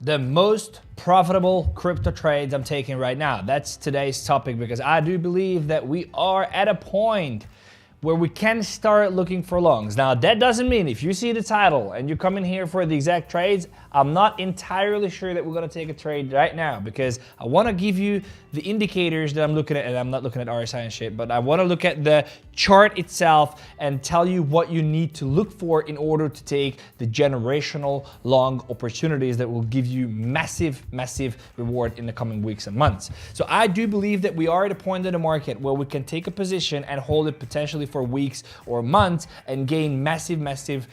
The most profitable crypto trades I'm taking right now. That's today's topic, because I do believe that we are at a point where we can start looking for longs. Now, that doesn't mean if you see the title and you come in here for the exact trades, I'm not entirely sure that we're gonna take a trade right now, because I wanna give you the indicators that I'm looking at, and I'm not looking at RSI and shit, but I wanna look at the chart itself and tell you what you need to look for in order to take the generational long opportunities that will give you massive, massive reward in the coming weeks and months. So I do believe that we are at a point in the market where we can take a position and hold it potentially for weeks or months and gain massive, massive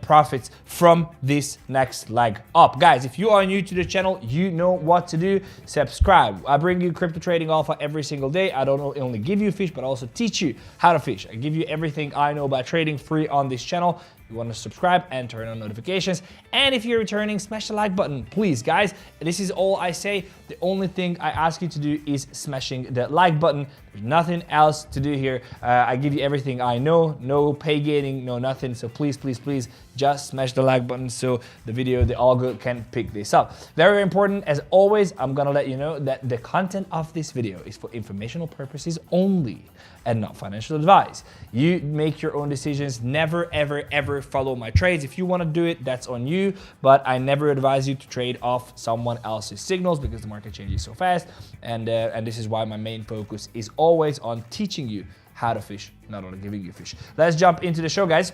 profits from this next leg up. Guys, if you are new to the channel, you know what to do. Subscribe. I bring you crypto trading alpha every single day. I don't only give you fish, but also teach you how to fish. I give you everything I know about trading free on this channel. You want to subscribe and turn on notifications. And if you're returning, smash the like button, please, guys. This is all I say. The only thing I ask you to do is smashing the like button. There's nothing else to do here. I give you everything I know. No pay gaining, no nothing. So please, please, please, just smash the like button so the video, the algo can pick this up. Very important. As always, I'm gonna let you know that the content of this video is for informational purposes only and not financial advice. You make your own decisions. Never, ever, ever follow my trades. If you want to do it, that's on you, but I never advise you to trade off someone else's signals, because the market changes so fast, and this is why my main focus is always on teaching you how to fish, not only giving you fish. Let's jump into the show, guys.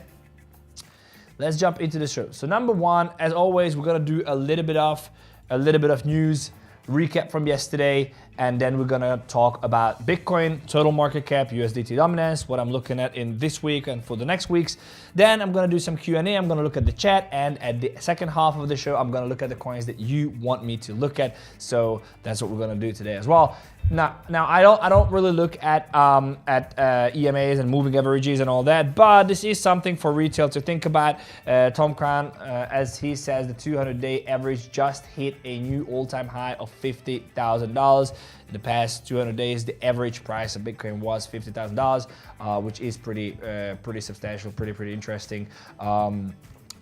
Let's jump into the show. So number one, as always, we're gonna do a little bit of news recap from yesterday, and then we're gonna talk about Bitcoin, total market cap, USDT dominance, what I'm looking at in this week and for the next weeks. Then I'm gonna do some Q&A, I'm gonna look at the chat, and at the second half of the show, I'm gonna look at the coins that you want me to look at. So that's what we're gonna do today as well. Now I don't really look at EMAs and moving averages and all that, but this is something for retail to think about. Tom Crown, as he says, the 200-day average just hit a new all-time high of $50,000. In the past 200 days, the average price of Bitcoin was $50,000, which is pretty substantial, pretty interesting.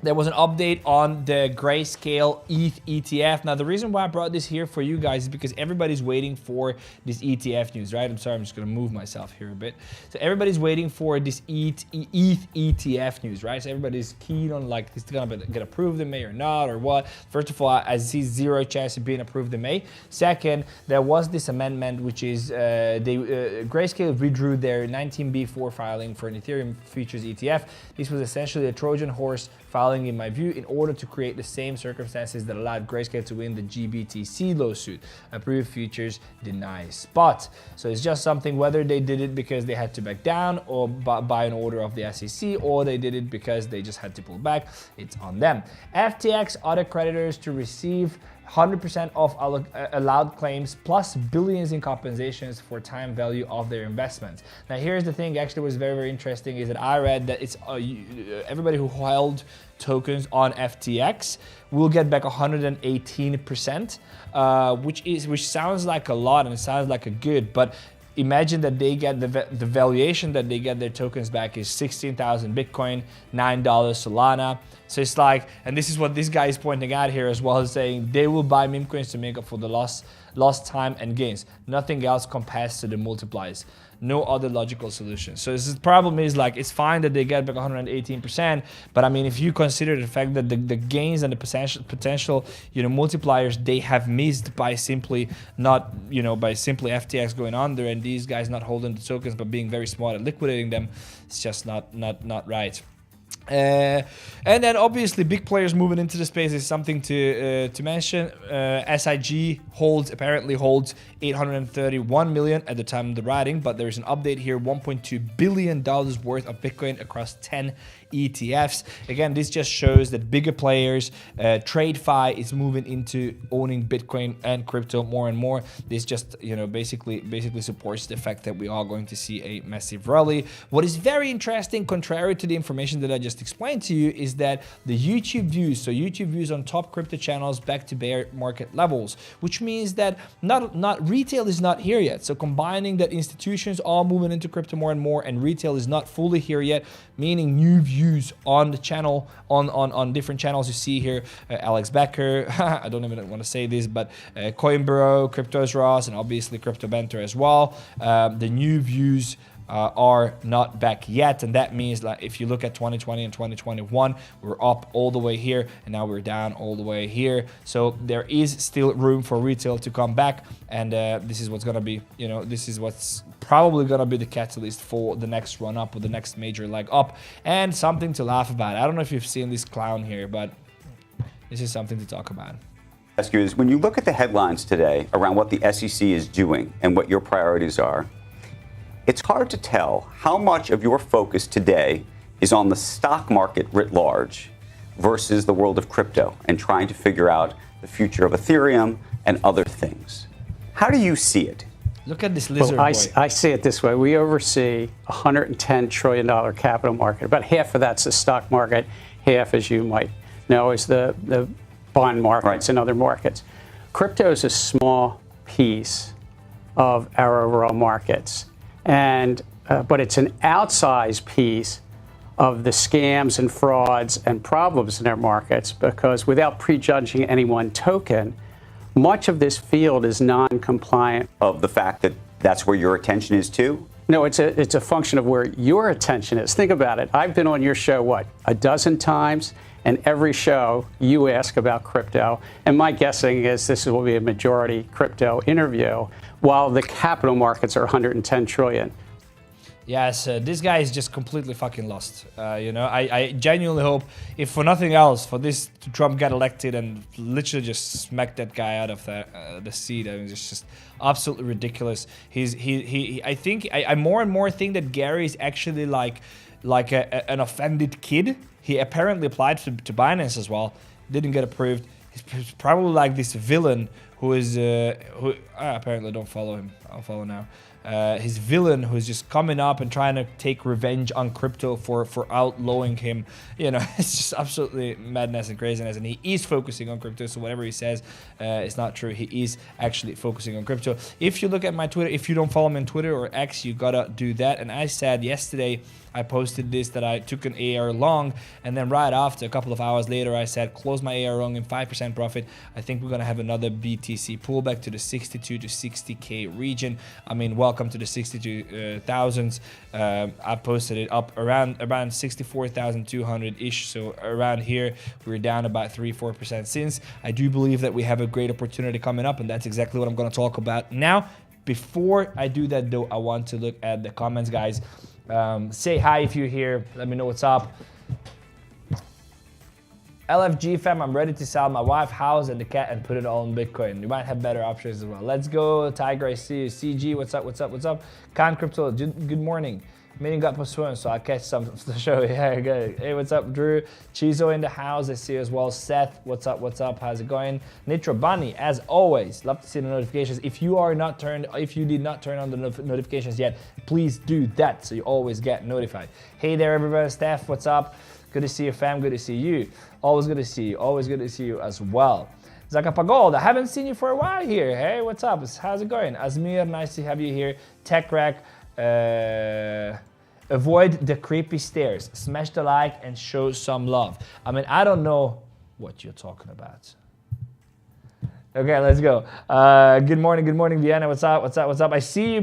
There was an update on the Grayscale ETH ETF. Now, the reason why I brought this here for you guys is because everybody's waiting for this ETF news, right? I'm sorry, I'm just gonna move myself here a bit. So everybody's waiting for this ETH ETF news, right? So everybody's keen on, like, is it gonna get approved in May or not, or what? First of all, I see zero chance of being approved in May. Second, there was this amendment, which is Grayscale withdrew their 19B4 filing for an Ethereum futures ETF. This was essentially a Trojan horse filing, in my view, in order to create the same circumstances that allowed Grayscale to win the GBTC lawsuit. Approved futures, deny spot. So it's just something, whether they did it because they had to back down or by an order of the SEC, or they did it because they just had to pull back, it's on them. FTX other creditors to receive 100% of allowed claims plus billions in compensations for time value of their investments. Now, here's the thing, actually was very interesting, is that I read that it's everybody who held tokens on FTX will get back 118%, which sounds like a lot and it sounds like a good, but imagine that they get the valuation that they get their tokens back is 16,000 Bitcoin, $9 Solana. So it's like, and this is what this guy is pointing out here as well, as saying they will buy meme coins to make up for the lost time and gains. Nothing else compares to the multipliers. No other logical solution. So the problem is, like, it's fine that they get back 118%, but I mean, if you consider the fact that the gains and the potential, multipliers they have missed by simply FTX going under and these guys not holding the tokens but being very smart at liquidating them, it's just not right. And then obviously big players moving into the space is something to mention. SIG apparently holds 831 million at the time of the writing, but there's an update here, $1.2 billion worth of Bitcoin across 10 ETFs. Again, this just shows that bigger players, TradeFi is moving into owning Bitcoin and crypto more and more. This just, basically supports the fact that we are going to see a massive rally. What is very interesting, contrary to the information that I just explained to you, is that the YouTube views on top crypto channels back to bear market levels, which means that not retail is not here yet. So combining that institutions are moving into crypto more and more, and retail is not fully here yet, meaning new views views on the channel, on different channels. You see here Alex Becker, I don't even want to say this, but 𝗕𝗘𝗙𝗢, 𝗕𝗘𝗙𝗢𝗙, and obviously 𝗕𝗘𝗙𝗢𝗏 as well. The new views are not back yet, and that means like if you look at 2020 and 2021, we're up all the way here, and now we're down all the way here. So there is still room for retail to come back, and this is what's gonna be, you know, this is what's probably gonna be the catalyst for the next run up or the next major leg up, and something to laugh about. I don't know if you've seen this clown here, but this is something to talk about. Ask you is, when you look at the headlines today around what the SEC is doing and what your priorities are, it's hard to tell how much of your focus today is on the stock market writ large versus the world of crypto and trying to figure out the future of Ethereum and other things. How do you see it? Look at this lizard boy. boy. I see it this way. We oversee a $110 trillion capital market. About half of that's the stock market, half, as you might know, is the bond markets and other markets. Crypto is a small piece of our overall markets. But it's an outsized piece of the scams and frauds and problems in our markets, because without prejudging any one token, much of this field is non-compliant. Of the fact that that's where your attention is too? No, it's a function of where your attention is. Think about it. I've been on your show, what, a dozen times? And every show you ask about crypto. And my guessing is this will be a majority crypto interview, while the capital markets are 110 trillion. Yes, this guy is just completely fucking lost. You know, I genuinely hope, if for nothing else, for this to Trump get elected and literally just smack that guy out of the seat. I mean, it's just absolutely ridiculous. I more and more think that Gary is actually like an offended kid. He apparently applied to Binance as well, didn't get approved. He's probably like this villain who is who I apparently don't follow him. I'll follow now. His villain who's just coming up and trying to take revenge on crypto for outlawing him. You know, it's just absolutely madness and craziness. And he is focusing on crypto, so whatever he says is not true. He is actually focusing on crypto. If you look at my Twitter, if you don't follow me on Twitter or X, you gotta do that. And I said yesterday, I posted this, that I took an AR long, and then right after, a couple of hours later, I said close my AR long in 5% profit. I think we're gonna have another BTC pullback to the 62 to 60K region. I mean, welcome to the 62,000s. I posted it up around 64,200 ish. So around here, we're down about 3-4% since. I do believe that we have a great opportunity coming up, and that's exactly what I'm gonna talk about now. Before I do that though, I want to look at the comments, guys. Say hi if you're here. Let me know what's up. LFG fam, I'm ready to sell my wife, house, and the cat and put it all in Bitcoin. You might have better options as well. Let's go. Tiger, I see you. CG, what's up, what's up, what's up? Khan Crypto, good morning. Meeting got postponed, so I'll catch some of the show. Yeah, good. Hey, what's up, Drew? Chizo in the house, I see you as well. Seth, what's up, what's up? How's it going? Nitro Bunny, as always, love to see the notifications. If you did not turn on the notifications yet, please do that so you always get notified. Hey there, everybody. Steph, what's up? Good to see you, fam. Good to see you. Always good to see you. Always good to see you as well. 𝗕𝗙𝗙𝗙𝗙, I haven't seen you for a while here. Hey, what's up? How's it going? Azmir, nice to have you here. TechRack, avoid the creepy stares. Smash the like and show some love. I mean, I don't know what you're talking about. Okay, let's go. Good morning, Vienna. What's up? What's up? What's up? I see you. I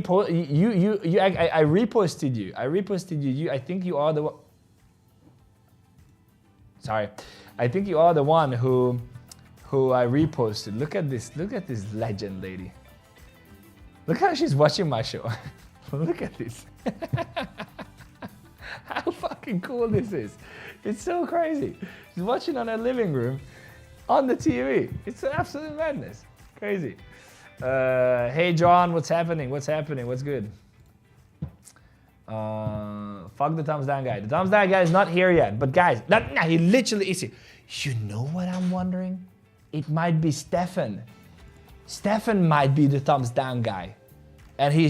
reposted you. I think you are the one. Sorry, I think you are the one who I reposted. Look at this. Look at this legend lady. Look how she's watching my show. Look at this. How fucking cool this is. It's so crazy. She's watching on her living room on the TV. It's an absolute madness. Crazy. Hey, John, what's happening? What's happening? What's good? Fuck the thumbs down guy. The thumbs down guy is not here yet. But guys, he literally is here. You know what I'm wondering? It might be Stefan. Stefan might be the thumbs down guy. And he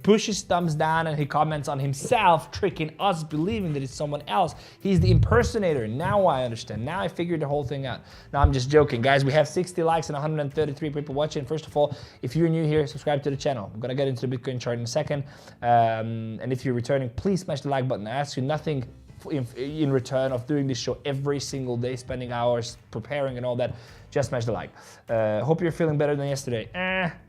pushes thumbs down and he comments on himself, tricking us, believing that it's someone else. He's the impersonator. Now I understand. Now I figured the whole thing out. No, I'm just joking. Guys, we have 60 likes and 133 people watching. First of all, if you're new here, subscribe to the channel. I'm going to get into the Bitcoin chart in a second. And if you're returning, please smash the like button. I ask you nothing in return of doing this show every single day, spending hours preparing and all that, just smash the like. Hope you're feeling better than yesterday.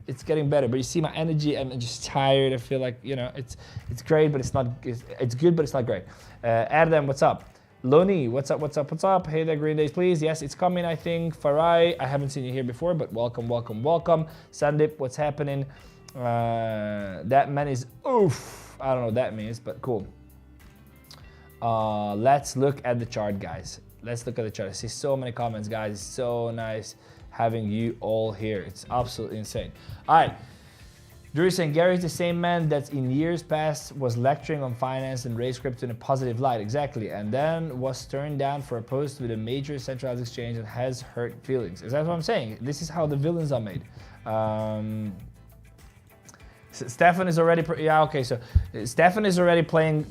It's getting better, but you see my energy, I'm just tired. I feel like, you know, it's great, but it's not, it's good, but it's not great. Erdem, what's up? Loni, what's up? Hey there, Green Days, please. Yes, it's coming, I think. Farai, I haven't seen you here before, but welcome. Sandip, what's happening? That man is oof. I don't know what that means, but cool. Let's look at the chart, guys. Let's look at the chart. I see so many comments, guys. It's so nice having you all here. It's absolutely insane. All right. Drew saying, Gary's the same man that in years past was lecturing on finance and raised crypto in a positive light. Exactly. And then was turned down for a post with a major centralized exchange and has hurt feelings. Is that what I'm saying? This is how the villains are made. Stefan is already, so Stefan is already playing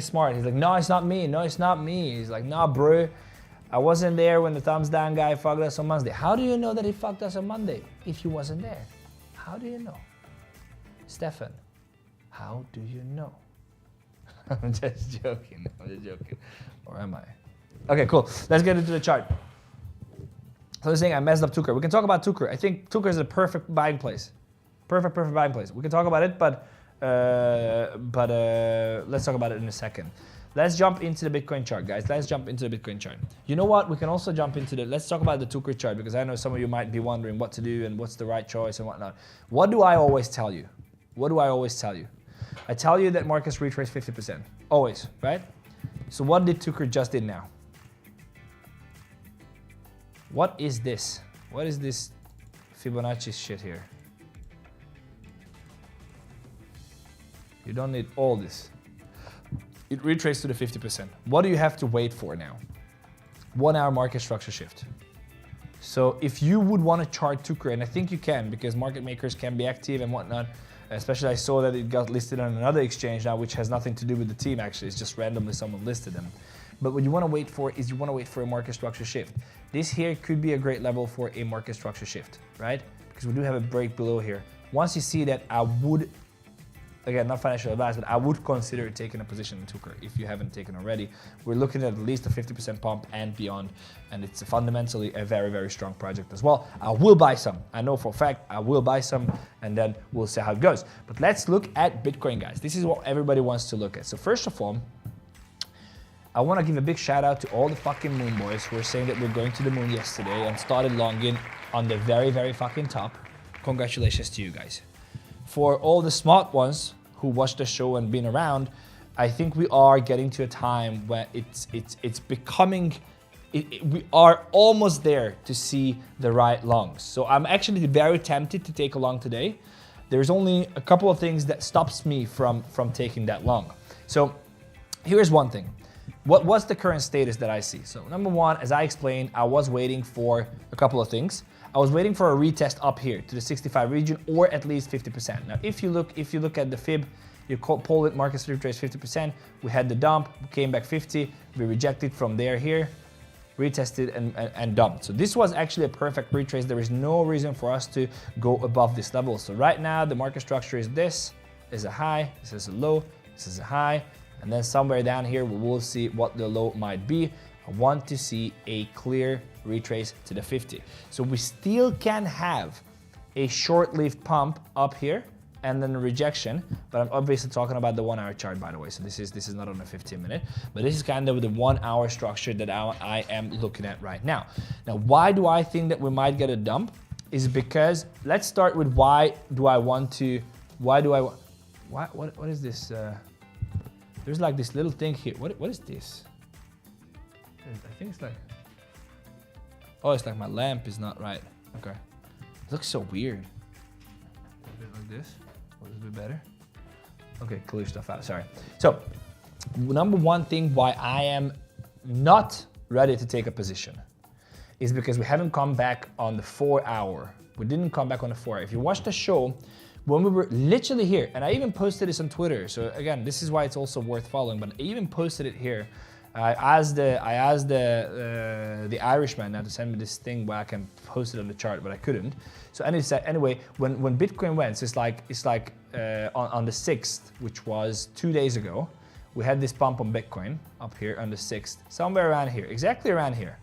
smart. He's like, no, it's not me. No, it's not me. He's like, nah, bro. I wasn't there when the thumbs down guy fucked us on Monday. How do you know that he fucked us on Monday if you wasn't there? How do you know? Stefan, how do you know? I'm just joking. Or am I? Okay, cool. Let's get into the chart. So I'm saying I messed up 𝗕𝗘𝗢. We can talk about 𝗕𝗘𝗢. I think 𝗕𝗘𝗢 is a perfect buying place. Perfect buying place. We can talk about it, but let's talk about it in a second. Let's jump into the Bitcoin chart, guys. Let's jump into the Bitcoin chart. You know what? We can also jump into let's talk about the 𝗕𝗘𝗢 chart, because I know some of you might be wondering what to do and what's the right choice and whatnot. What do I always tell you? What do I always tell you? I tell you that markets retrace 50%. Always, right? So what did 𝗕𝗘𝗢 just did now? What is this? What is this Fibonacci shit here? You don't need all this. It retraced to the 50%. What do you have to wait for now? 1 hour market structure shift. So if you would want to chart 𝗕𝗘𝗢, and I think you can, because market makers can be active and whatnot, especially I saw that it got listed on another exchange now, which has nothing to do with the team actually, it's just randomly someone listed them. But what you want to wait for is you want to wait for a market structure shift. This here could be a great level for a market structure shift, right? Because we do have a break below here. Once you see that, I would, again, not financial advice, but I would consider taking a position in 𝗕𝗘𝗢 if you haven't taken already. We're looking at least a 50% pump and beyond, and it's fundamentally a very, very strong project as well. I will buy some. I know for a fact I will buy some, and then we'll see how it goes. But let's look at Bitcoin, guys. This is what everybody wants to look at. So first of all, I want to give a big shout out to all the fucking moon boys who were saying that we're going to the moon yesterday and started longing on the very, very fucking top. Congratulations to you guys. For all the smart ones who watched the show and been around, I think we are getting to a time where it's becoming, we are almost there to see the right longs. So I'm actually very tempted to take a long today. There's only a couple of things that stops me from taking that long. So here's one thing. What's the current status that I see? So number one, as I explained, I was waiting for a couple of things. I was waiting for a retest up here to the 65 region, or at least 50%. Now, if you look at the fib, you pull it, markets retrace 50%. We had the dump, we came back 50, we rejected from there here, retested and dumped. So this was actually a perfect retrace. There is no reason for us to go above this level. So right now, the market structure is this is a high, this is a low, this is a high, and then somewhere down here, we will see what the low might be. I want to see a clear retrace to the 50. So we still can have a short-lived pump up here and then a rejection, but I'm obviously talking about the 1 hour chart, by the way. So this is not on a 15-minute, but this is kind of the 1 hour structure that I am looking at right now. Now, why do I think that we might get a dump? Is because, let's start with what is this? There's like this little thing here. What is this? I think it's like, oh, it's like my lamp is not right. Okay. It looks so weird. A bit like this. A little bit better. Okay, clear stuff out, sorry. So, number one thing why I am not ready to take a position is because we haven't come back on the 4 hour. We didn't come back on the 4 hour. If you watch the show, when we were literally here, and I even posted this on Twitter, so again, this is why it's also worth following, but I even posted it here. I asked the Irishman now to send me this thing where I can post it on the chart, but I couldn't. So anyway, when Bitcoin went, so it's like on the 6th, which was 2 days ago, we had this pump on Bitcoin up here on the 6th, somewhere around here, exactly around here.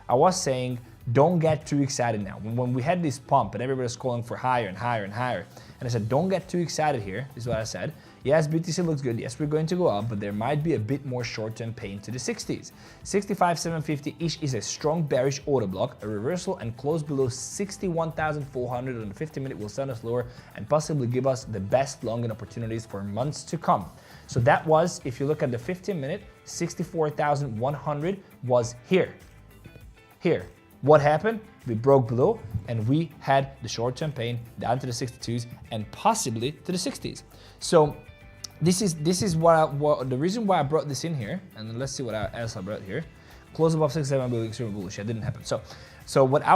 I was saying, don't get too excited now. When we had this pump and everybody was calling for higher and higher and higher, and I said, don't get too excited here, is what I said. Yes, BTC looks good. Yes, we're going to go up, but there might be a bit more short-term pain to the 60s. 65,750-ish is a strong bearish order block. A reversal and close below 61,400 on the 50-minute will send us lower and possibly give us the best long-in opportunities for months to come. So that was, if you look at the 15-minute, 64,100 was here. Here. What happened? We broke below and we had the short-term pain down to the 62s and possibly to the 60s. So this is what the reason why I brought this in here, and let's see what else I brought here. Close above 67 billion, extremely bullish. That didn't happen. So what I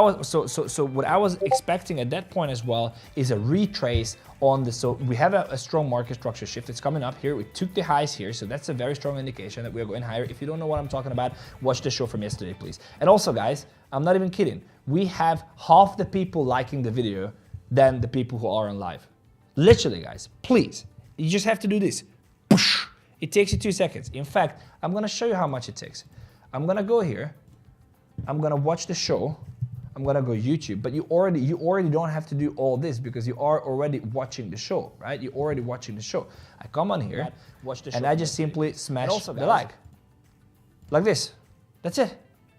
was expecting at that point as well is a retrace on the. So we have a strong market structure shift. It's coming up here. We took the highs here, so that's a very strong indication that we are going higher. If you don't know what I'm talking about, watch the show from yesterday, please. And also, guys, I'm not even kidding. We have half the people liking the video than the people who are on live. Literally, guys, please. You just have to do this. It takes you 2 seconds. In fact, I'm gonna show you how much it takes. I'm gonna go here. I'm gonna watch the show. I'm gonna go YouTube, but you already don't have to do all this because you are already watching the show, right? You're already watching the show. I come on here, watch the show, and I just simply smash the like this. That's it.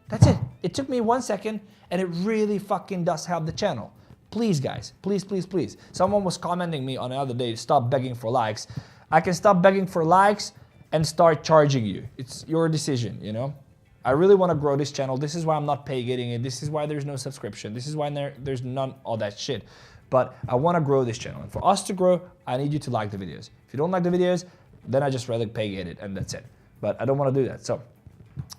That's it. It took me 1 second, and it really fucking does help the channel. Please, guys, please, please, please. Someone was commenting me on the other day, stop begging for likes. I can stop begging for likes and start charging you. It's your decision, you know? I really want to grow this channel. This is why I'm not pay getting it. This is why there's no subscription. This is why there's none all that shit. But I want to grow this channel. And for us to grow, I need you to like the videos. If you don't like the videos, then I just rather pay get it and that's it. But I don't want to do that. So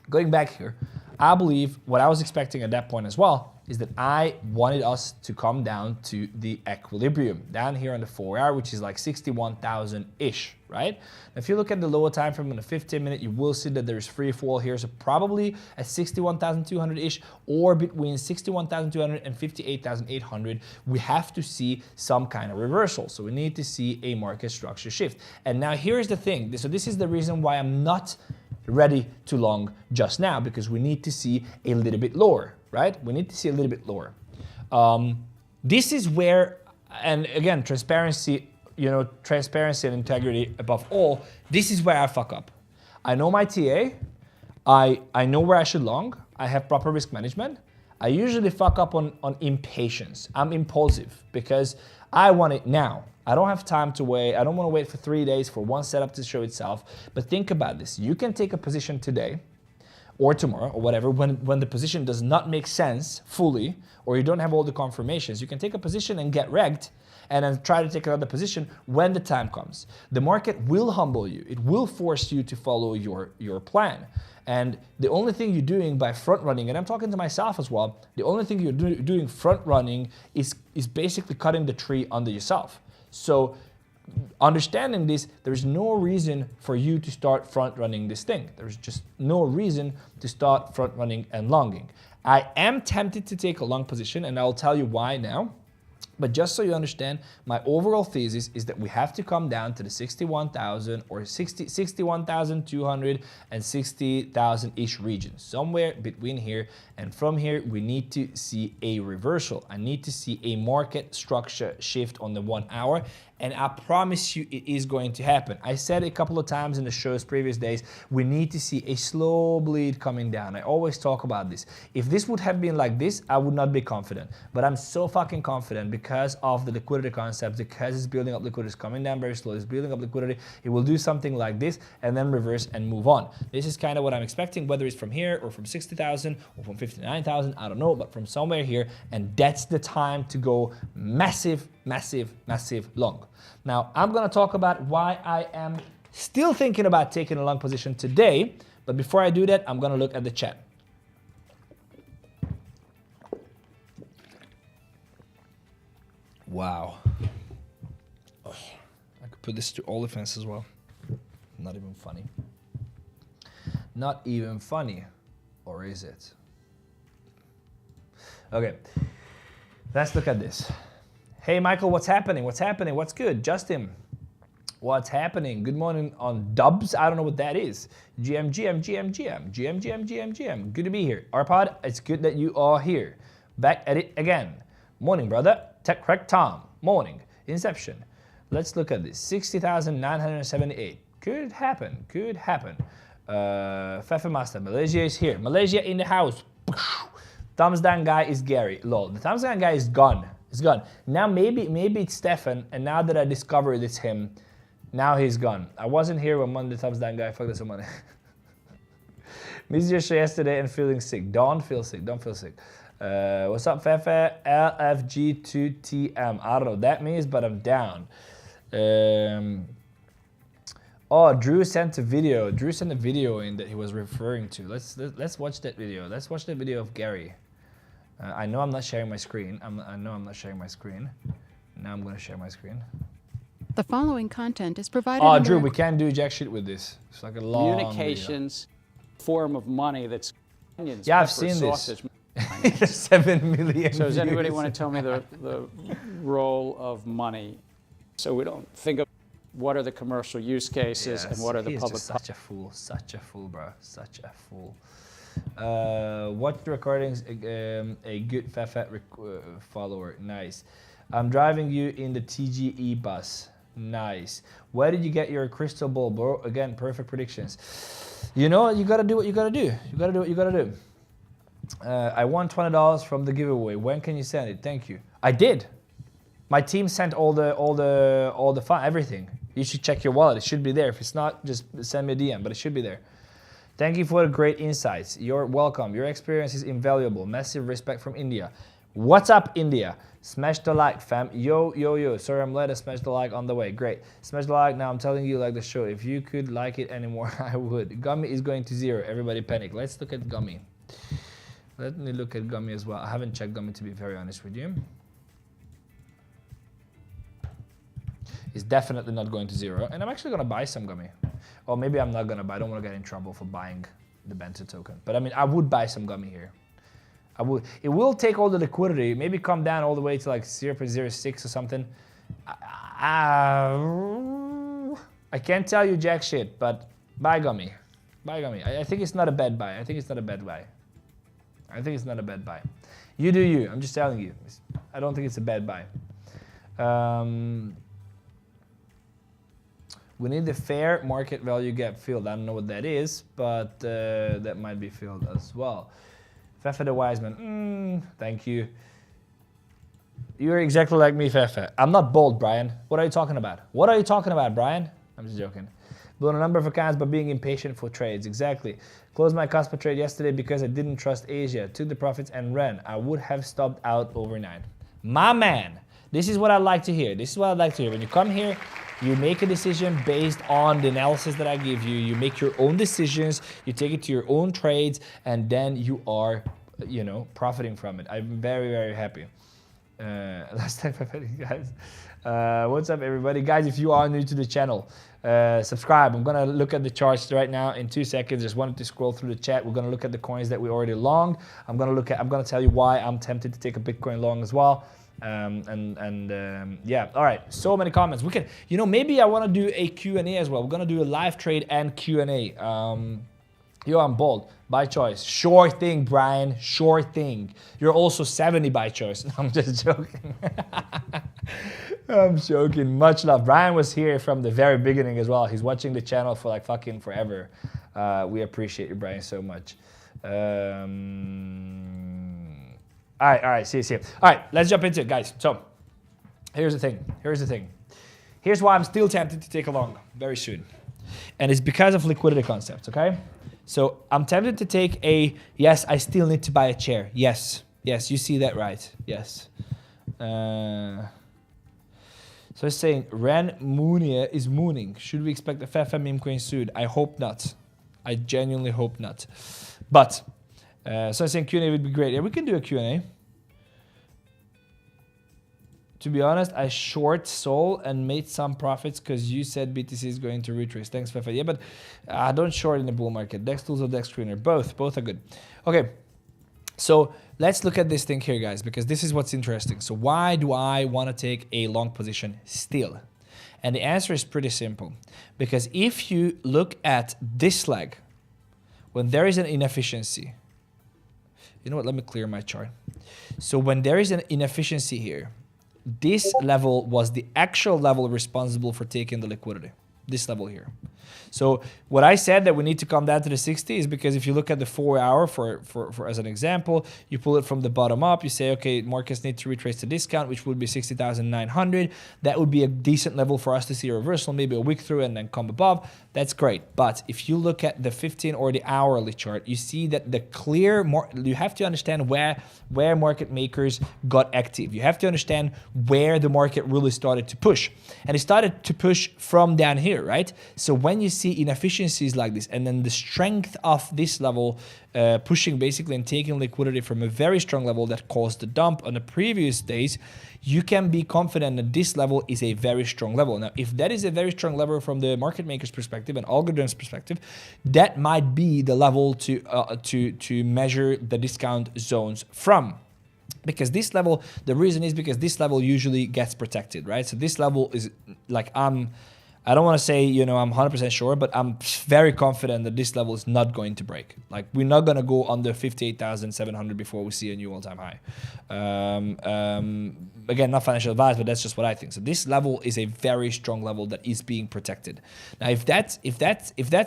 going back here, I believe what I was expecting at that point as well is that I wanted us to come down to the equilibrium down here on the 4-hour, which is like 61,000-ish, right? Now, if you look at the lower time frame on the 15-minute, you will see that there's free fall here. So probably at 61,200-ish or between 61,200 and 58,800, we have to see some kind of reversal. So we need to see a market structure shift. And now here's the thing. So this is the reason why I'm not ready to long just now, because we need to see a little bit lower, right? We need to see a little bit lower. This is where, and again, transparency, you know, transparency and integrity above all, this is where I fuck up. I know my TA, I know where I should long, I have proper risk management. I usually fuck up on impatience. I'm impulsive because I want it now. I don't have time to wait. I don't want to wait for 3 days for one setup to show itself. But think about this. You can take a position today or tomorrow or whatever when the position does not make sense fully or you don't have all the confirmations. You can take a position and get wrecked and then try to take another position when the time comes. The market will humble you. It will force you to follow your plan. And the only thing you're doing by front running, and I'm talking to myself as well, the only thing you're doing front running is basically cutting the tree under yourself. So understanding this, there's no reason for you to start front running this thing. There's just no reason to start front running and longing. I am tempted to take a long position and I'll tell you why now. But just so you understand, my overall thesis is that we have to come down to the 61,000 or 61,200 and 60,000-ish region, somewhere between here. And from here, we need to see a reversal. I need to see a market structure shift on the 1 hour. And I promise you it is going to happen. I said a couple of times in the show's previous days, we need to see a slow bleed coming down. I always talk about this. If this would have been like this, I would not be confident. But I'm so fucking confident because of the liquidity concept, because it's building up liquidity, it's coming down very slow, it's building up liquidity. It will do something like this and then reverse and move on. This is kind of what I'm expecting, whether it's from here or from 60,000 or from 59,000, I don't know, but from somewhere here. And that's the time to go massive, massive, massive long. Now, I'm going to talk about why I am still thinking about taking a long position today. But before I do that, I'm going to look at the chat. Wow. Oh, I could put this to OnlyFans as well. Not even funny. Not even funny. Or is it? Okay. Let's look at this. Hey, Michael, what's happening? What's happening? What's good? Justin, What's happening? Good morning on dubs. I don't know what that is. GM. Good to be here. Arpod, it's good that you are here. Back at it again. Morning, brother. Tech Crack Tom. Morning. Inception. Let's look at this. 60,978. Could happen. Could happen. Fefe Master. Malaysia is here. Malaysia in the house. Thumbs down guy is Gary. Lol. The thumbs down guy is gone. It's gone. Now maybe it's Stefan, and now that I discovered it's him, now he's gone. I wasn't here when Monday thumbs down guy fucked us some money. Missed your show yesterday and feeling sick. Don't feel sick. Don't feel sick. What's up, Fefe? LFG2TM. I don't know what that means, but I'm down. Oh, Drew sent a video. Drew sent a video in that he was referring to. Let's watch that video. Let's watch the video of Gary. I know I'm not sharing my screen. I know I'm not sharing my screen. Now I'm going to share my screen. The following content is provided. Oh, Drew, we can't do jack shit with this. It's like a long Communications form of money that's yeah, I've seen this. 7 million. So does anybody want to tell me the role of money, so we don't think of what are the commercial use cases and what are the public? Such a fool, bro, such a fool. Watch the recordings. A good Fefe follower. Nice. I'm driving you in the TGE bus. Nice. Where did you get your crystal ball, bro? Again, perfect predictions. You know, you gotta do what you gotta do. You gotta do what you gotta do. I won $20 from the giveaway. When can you send it? Thank you. I did. My team sent all the fun, everything. You should check your wallet. It should be there. If it's not, just send me a DM, but it should be there. Thank you for the great insights. You're welcome. Your experience is invaluable. Massive respect from India. What's up, India? Smash the like, fam. Yo. Sorry, I'm late. I smashed the like on the way. Great. Smash the like. Now I'm telling you, like the show. If you could like it anymore, I would. Gummy is going to 0. Everybody panic. Let's look at Gummy. Let me look at Gummy as well. I haven't checked Gummy, to be very honest with you. It's definitely not going to 0. And I'm actually going to buy some Gummy. Or maybe I'm not going to buy. I don't want to get in trouble for buying the Bento token. But I mean, I would buy some Gummy here. I would. It will take all the liquidity, maybe come down all the way to like 0.06 or something. I can't tell you jack shit, but buy Gummy. Buy Gummy. I think it's not a bad buy. I think it's not a bad buy. You do you. I'm just telling you. I don't think it's a bad buy. We need the fair market value gap filled. I don't know what that is, but that might be filled as well. Fefe the Wiseman. Thank you. You're exactly like me, Fefe. I'm not bold, Brian. What are you talking about? What are you talking about, Brian? I'm just joking. Blown a number of accounts by being impatient for trades. Exactly. Closed my Casper trade yesterday because I didn't trust Asia. Took the profits and ran. I would have stopped out overnight. My man. This is what I like to hear. This is what I like to hear. When you come here, you make a decision based on the analysis that I give you. You make your own decisions. You take it to your own trades, and then you are, you know, profiting from it. I'm very, very happy. Last time, guys. What's up, everybody? Guys, if you are new to the channel, subscribe. I'm gonna look at the charts right now in 2 seconds. Just wanted to scroll through the chat. We're gonna look at the coins that we already longed. I'm gonna tell you why I'm tempted to take a Bitcoin long as well. Yeah, all right, so many comments. We can, you know, maybe I want to do a Q&A as well. We're gonna do a live trade and Q&A. Yo, I'm bold by choice. Sure thing, Brian, sure thing. You're also 70 by choice. I'm just joking. I'm joking. Much love. Brian was here from the very beginning as well. He's watching the channel for like fucking forever. We appreciate you, Brian, so much. All right, see you. All right, let's jump into it, guys. So, here's the thing. Here's why I'm still tempted to take a long very soon. And it's because of liquidity concepts, okay? So, I'm tempted to take a, yes, I still need to buy a chair. Yes, you see that right. Yes. So, it's saying, Ren Moonia is mooning. Should we expect a Fefe meme coin soon? I hope not. I genuinely hope not. But, so I think Q&A would be great. Yeah, we can do a Q&A. To be honest, I short Sol and made some profits because you said BTC is going to retrace. Thanks, Fefe. Yeah, but I don't short in the bull market. Dex tools or Dex screener. Both are good. Okay, so let's look at this thing here, guys, because this is what's interesting. So why do I want to take a long position still? And the answer is pretty simple. Because if you look at this leg, when there is an inefficiency, you know what, let me clear my chart. So when there is an inefficiency here, this level was the actual level responsible for taking the liquidity. This level here. So what I said that we need to come down to the 60 is because if you look at the 4 hour for as an example, you pull it from the bottom up, you say, okay, markets need to retrace the discount, which would be 60,900. That would be a decent level for us to see a reversal, maybe a wick through and then come above. That's great. But if you look at the 15 or the hourly chart, you see that the clear, you have to understand where market makers got active. You have to understand where the market really started to push. And it started to push from down here, right? So when you see inefficiencies like this, and then the strength of this level pushing basically and taking liquidity from a very strong level that caused the dump on the previous days, you can be confident that this level is a very strong level. Now, if that is a very strong level from the market maker's perspective and algorithm's perspective, that might be the level to measure the discount zones from. Because this level, the reason is because this level usually gets protected, right? So this level is like, I don't want to say, you know, I'm 100% sure, but I'm very confident that this level is not going to break. Like, we're not going to go under 58,700 before we see a new all-time high. Again, not financial advice, but that's just what I think. So this level is a very strong level that is being protected. Now, if that's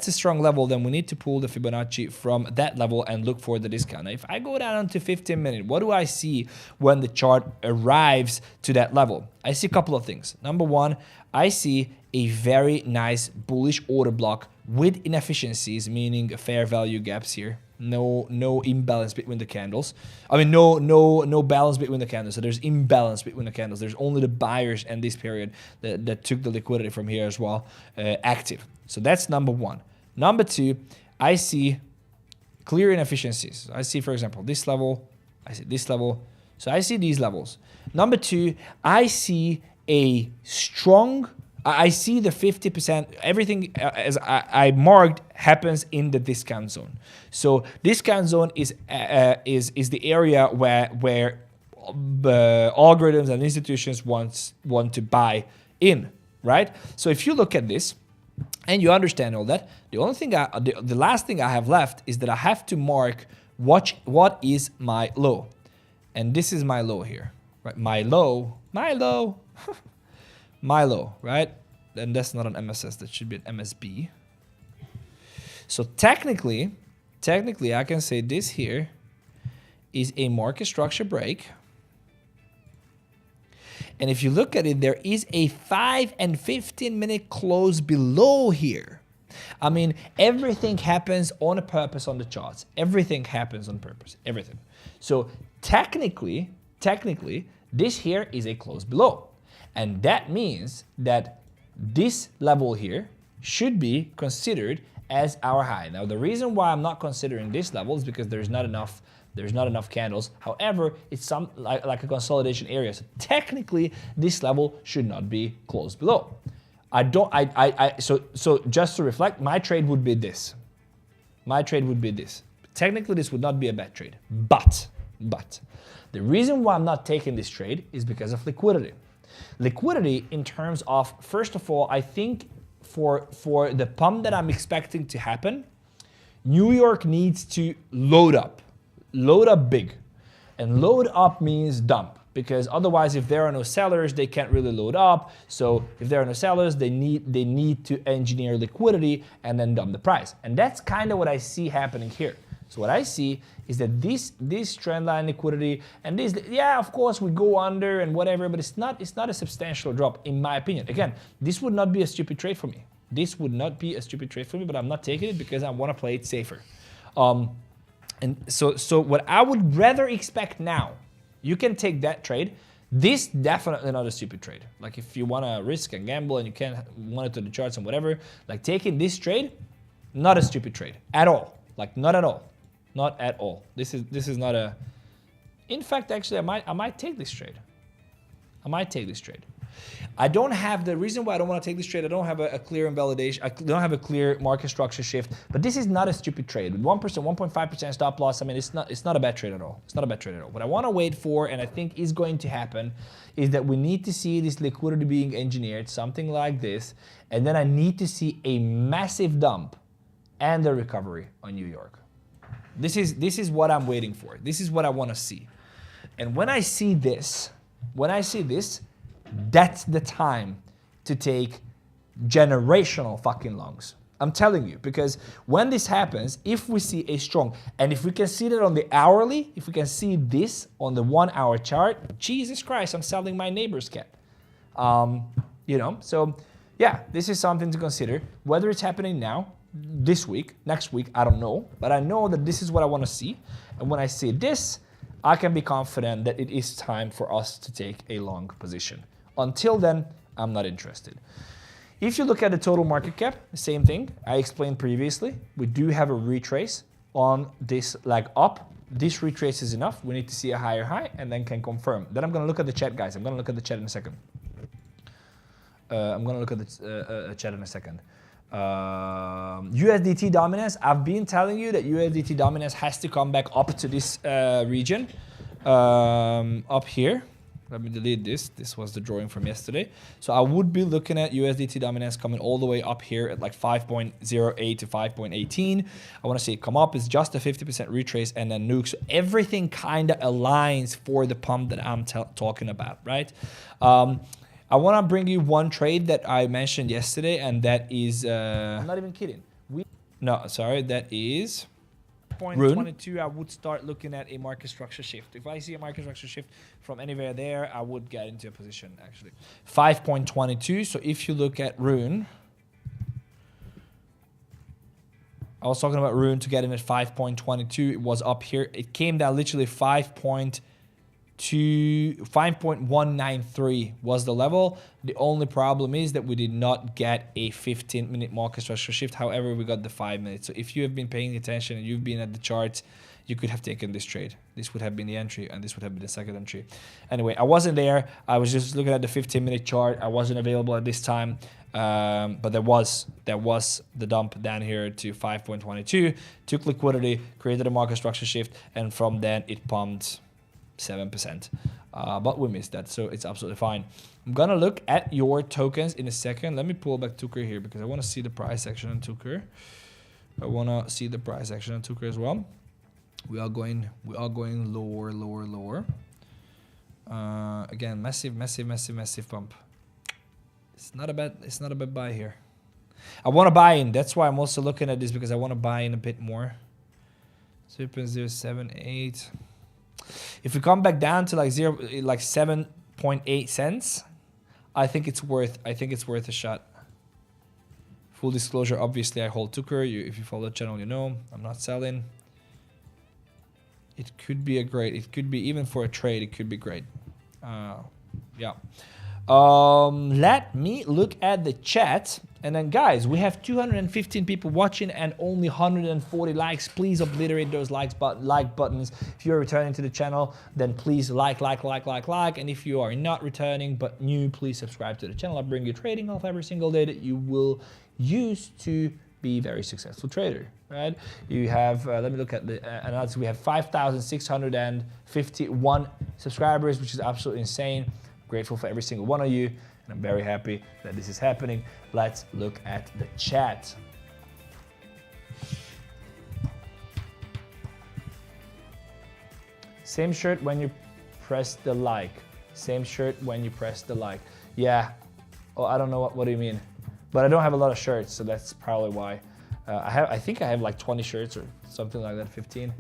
a strong level, then we need to pull the Fibonacci from that level and look for the discount. Now, if I go down to 15 minutes, what do I see when the chart arrives to that level? I see a couple of things. Number one, I see a very nice bullish order block with inefficiencies, meaning fair value gaps here. No imbalance between the candles. I mean, no balance between the candles. So there's imbalance between the candles. There's only the buyers in this period that took the liquidity from here as well active. So that's number one. Number two, I see clear inefficiencies. I see, for example, this level. I see this level. So I see these levels. Number two, I see a strong, I see the 50%, everything as I marked happens in the discount zone. So discount zone is the area where algorithms and institutions want to buy in, right? So if you look at this and you understand all that, the only thing the last thing I have left is that I have to mark what is my low. And this is my low here, right? My low, my low, right? And that's not an MSS, that should be an MSB. So technically, I can say this here is a market structure break. And if you look at it, there is a 5 and 15 minute close below here. I mean, everything happens on a purpose on the charts. Everything happens on purpose, everything. So technically, this here is a close below. And that means that this level here should be considered as our high. Now, the reason why I'm not considering this level is because there's not enough candles. However, it's some like a consolidation area. So technically, this level should not be closed below. So just to reflect, my trade would be this. My trade would be this. Technically, this would not be a bad trade. But the reason why I'm not taking this trade is because of liquidity. Liquidity in terms of, first of all, I think for the pump that I'm expecting to happen, New York needs to load up big. And load up means dump, because otherwise if there are no sellers, they can't really load up. So if there are no sellers, they need to engineer liquidity and then dump the price. And that's kind of what I see happening here. So what I see is that this trend line liquidity and this, yeah, of course we go under and whatever, but it's not a substantial drop in my opinion. Again, this would not be a stupid trade for me. This would not be a stupid trade for me, but I'm not taking it because I want to play it safer. And so what I would rather expect now, you can take that trade. This definitely not a stupid trade. Like if you want to risk and gamble and you can't monitor the charts and whatever, like taking this trade, not a stupid trade at all. Like not at all. Not at all. This is not a. In fact, actually, I might take this trade. I don't have the reason why I don't want to take this trade. I don't have a clear invalidation. I don't have a clear market structure shift. But this is not a stupid trade. With 1%, 1.5% stop loss, I mean, it's not a bad trade at all. It's not a bad trade at all. What I want to wait for, and I think is going to happen, is that we need to see this liquidity being engineered, something like this, and then I need to see a massive dump and a recovery on New York. This is what I'm waiting for. This is what I want to see. And when I see this, that's the time to take generational fucking longs. I'm telling you, because when this happens, if we see a strong, and if we can see that on the hourly, if we can see this on the 1 hour chart, Jesus Christ, I'm selling my neighbor's cat. You know, so yeah, this is something to consider. Whether it's happening now, this week, next week, I don't know, but I know that this is what I want to see. And when I see this, I can be confident that it is time for us to take a long position. Until then, I'm not interested. If you look at the total market cap, the same thing I explained previously. We do have a retrace on this leg up. This retrace is enough. We need to see a higher high and then can confirm. Then I'm going to look at the chat, guys. I'm going to look at the chat in a second. USDT dominance. I've been telling you that USDT dominance has to come back up to this region up here. Let me delete this. This was the drawing from yesterday. So I would be looking at USDT dominance coming all the way up here at like 5.08 to 5.18. I want to see it come up. It's just a 50% retrace and then nuke. So everything kind of aligns for the pump that I'm talking about, right? I want to bring you one trade that I mentioned yesterday, and that is... I'm not even kidding. That is... RUNE. 22, I would start looking at a market structure shift. If I see a market structure shift from anywhere there, I would get into a position, actually. 5.22, so if you look at RUNE... I was talking about RUNE to get in at 5.22. It was up here. It came down literally 5.193 was the level. The only problem is that we did not get a 15-minute market structure shift. However, we got the 5 minutes. So if you have been paying attention and you've been at the charts, you could have taken this trade. This would have been the entry and this would have been the second entry. Anyway, I wasn't there. I was just looking at the 15-minute chart. I wasn't available at this time. But there was the dump down here to 5.22, took liquidity, created a market structure shift, and from then it pumped 7%, but we missed that, so it's absolutely fine. I'm gonna look at your tokens in a second. Let me pull back 𝗕𝗘𝗢 here because I want to see the price action on 𝗕𝗘𝗢. I want to see the price action on 𝗕𝗘𝗢 as well. We are going lower. Again, massive pump. It's not a bad buy here. I want to buy in. That's why I'm also looking at this, because I want to buy in a bit more. 0.078. If we come back down to like 7.8 cents, I think it's worth a shot. Full disclosure, obviously I hold 𝗕𝗘𝗢. If you follow the channel, you know I'm not selling. It could be it could be, even for a trade, it could be great. Yeah. Let me look at the chat. And then, guys, we have 215 people watching and only 140 likes. Please obliterate those like buttons. If you're returning to the channel, then please like. And if you are not returning but new, please subscribe to the channel. I bring you trading off every single day that you will use to be a very successful trader, right? You have, let me look at the analysis. We have 5,651 subscribers, which is absolutely insane. Grateful for every single one of you, and I'm very happy that this is happening. Let's look at the chat. Same shirt when you press the like. Same shirt when you press the like. Yeah. Oh, I don't know what do you mean? But I don't have a lot of shirts, so that's probably why. I think I have like 20 shirts or something like that, 15.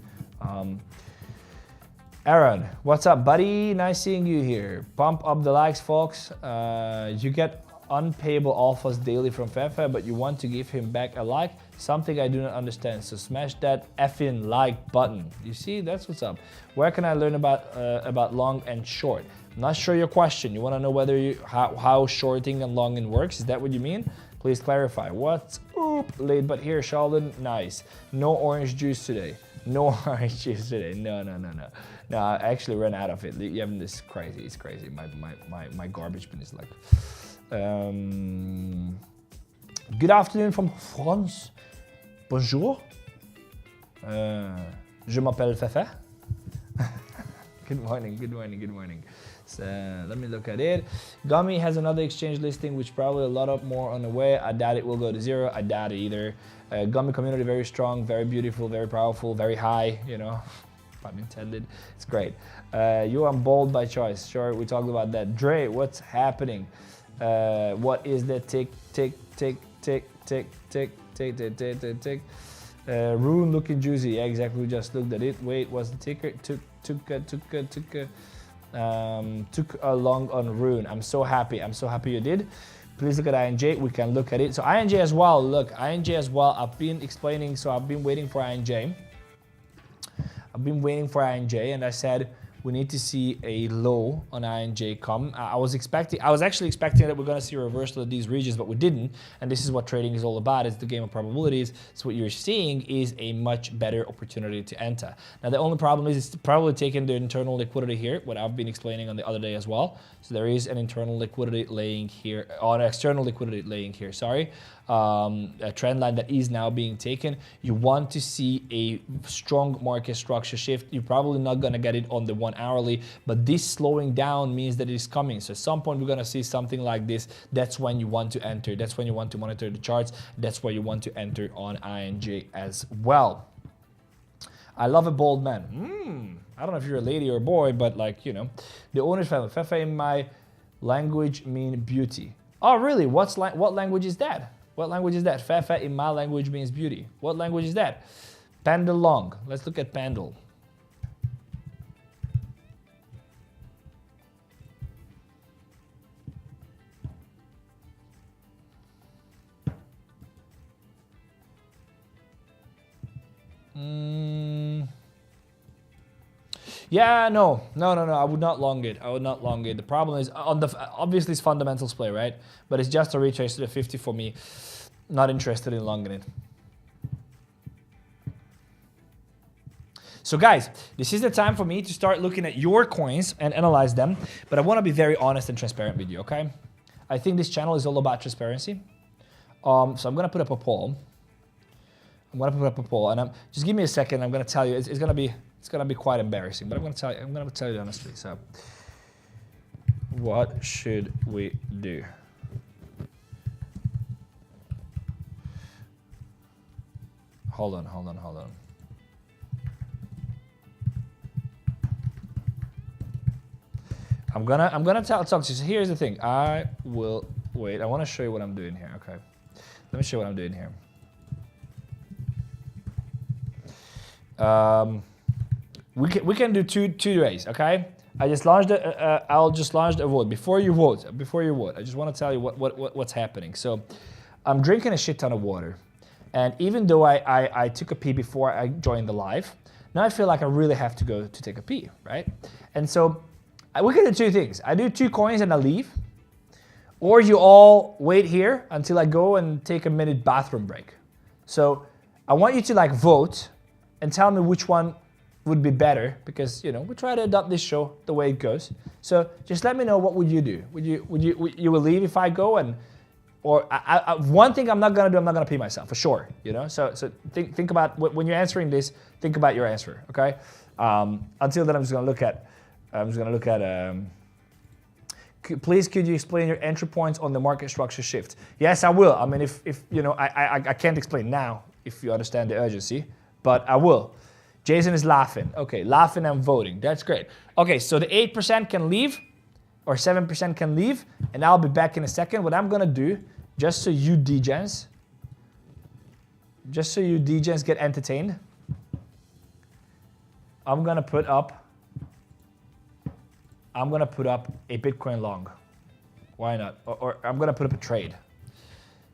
Aaron, what's up, buddy? Nice seeing you here. Pump up the likes, folks. You get unpayable alphas daily from Fefe, but you want to give him back a like? Something I do not understand. So smash that effing like button. You see, that's what's up. Where can I learn about long and short? I'm not sure your question. You want to know whether how shorting and longing works? Is that what you mean? Please clarify. What's up? Whoop, late but here, Sheldon. Nice. No orange juice today. No orange juice today. No. No, I actually ran out of it. You have this crazy. It's crazy. My garbage bin is like. Good afternoon from France. Bonjour. Je m'appelle Fefe. Good morning. So let me look at it. Gummy has another exchange listing, which probably a lot more on the way. I doubt it will go to zero. I doubt it either. Gummy community very strong, very beautiful, very powerful, very high. You know, pun intended. It's great. You are bold by choice. Sure, we talked about that. Dre, what's happening? What is the tick? RUNE looking juicy. Yeah, exactly. We just looked at it. Wait, what's the ticker? Took a long on RUNE. I'm so happy you did. Please look at INJ. We can look at it. So INJ as well. Look, INJ as well. I've been explaining. So I've been waiting for INJ. And I said we need to see a low on INJ come. I was actually expecting that we're going to see a reversal of these regions, but we didn't. And this is what trading is all about. It's the game of probabilities. So what you're seeing is a much better opportunity to enter. Now, the only problem is it's probably taking the internal liquidity here, what I've been explaining on the other day as well. So there is an internal liquidity laying here, or an external liquidity laying here, sorry. A trend line that is now being taken. You want to see a strong market structure shift. You're probably not going to get it on the 1 hourly, but this slowing down means that it is coming. So at some point we're going to see something like this. That's when you want to enter. That's when you want to monitor the charts. That's where you want to enter on INJ as well. I love a bold man. I don't know if you're a lady or a boy, but like, you know, the owner's family. Fefe in my language mean beauty. Oh, really? What language is that? What language is that? Fefe in my language means beauty. What language is that? PENDLE long. Let's look at PENDLE. Yeah, no. I would not long it. The problem is obviously it's fundamentals play, right? But it's just a retrace to the 50 for me. Not interested in longing it. So guys, this is the time for me to start looking at your coins and analyze them. But I want to be very honest and transparent with you, okay? I think this channel is all about transparency. So I'm gonna put up a poll. And just give me a second. I'm gonna tell you. It's gonna be quite embarrassing, but I'm gonna tell you honestly. So, what should we do? Hold on. I'm gonna talk to you. So here's the thing. I will wait. I want to show you what I'm doing here. Okay, let me show you what I'm doing here. We can do two ways, okay? I'll just launch the vote. Before you vote, I just want to tell you what's happening. So I'm drinking a shit ton of water. And even though I took a pee before I joined the live, now I feel like I really have to go to take a pee, right? And so we can do two things. I do 2 coins and I leave. Or you all wait here until I go and take a minute bathroom break. So I want you to like vote and tell me which one would be better, because you know we try to adopt this show the way it goes. So just let me know, what would you do? You will leave if I go, and or one thing I'm not gonna do, I'm not gonna pee myself for sure. You know, so think about when you're answering this. Think about your answer, okay? Until then, I'm just gonna look at. Please, could you explain your entry points on the market structure shift? Yes, I will. I mean, if you know, I can't explain now if you understand the urgency. But I will. Jason is laughing. Okay, laughing and voting. That's great. Okay, so the 8% can leave, or 7% can leave, and I'll be back in a second. What I'm gonna do, just so you degens get entertained, I'm gonna put up a Bitcoin long. Why not? Or I'm gonna put up a trade.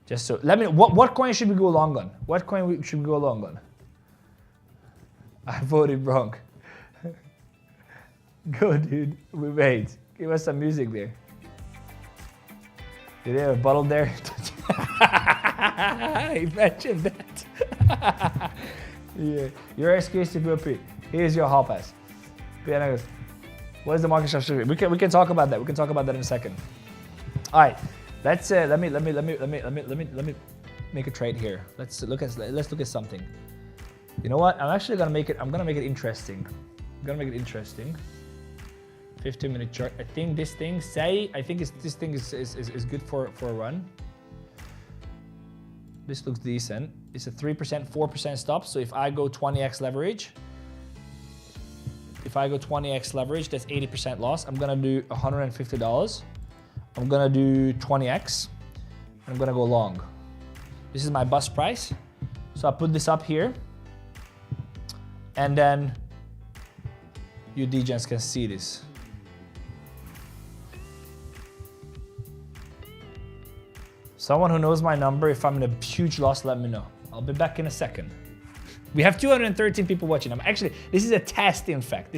Just so, let me. What coin should we go long on? What coin should we go long on? I voted wrong. Go, dude. We wait. Give us some music there. Did they have a bottle there? Imagine that. Yeah. Your excuse to GoP. Here's your hall pass. What is the market structure? We can talk about that. We can talk about that in a second. All right. Let's let me make a trade here. Let's look at something. You know what? I'm actually gonna make it. I'm gonna make it interesting. 15-minute chart. I think this thing. This thing is good for a run. This looks decent. It's a 3%, 4% stop. So if I go 20x leverage, that's 80% loss. I'm gonna do $150. I'm gonna do 20x. And I'm gonna go long. This is my bus price. So I put this up here. And then you degens can see this. Someone who knows my number, if I'm in a huge loss, let me know. I'll be back in a second. We have 213 people watching. This is a test, in fact.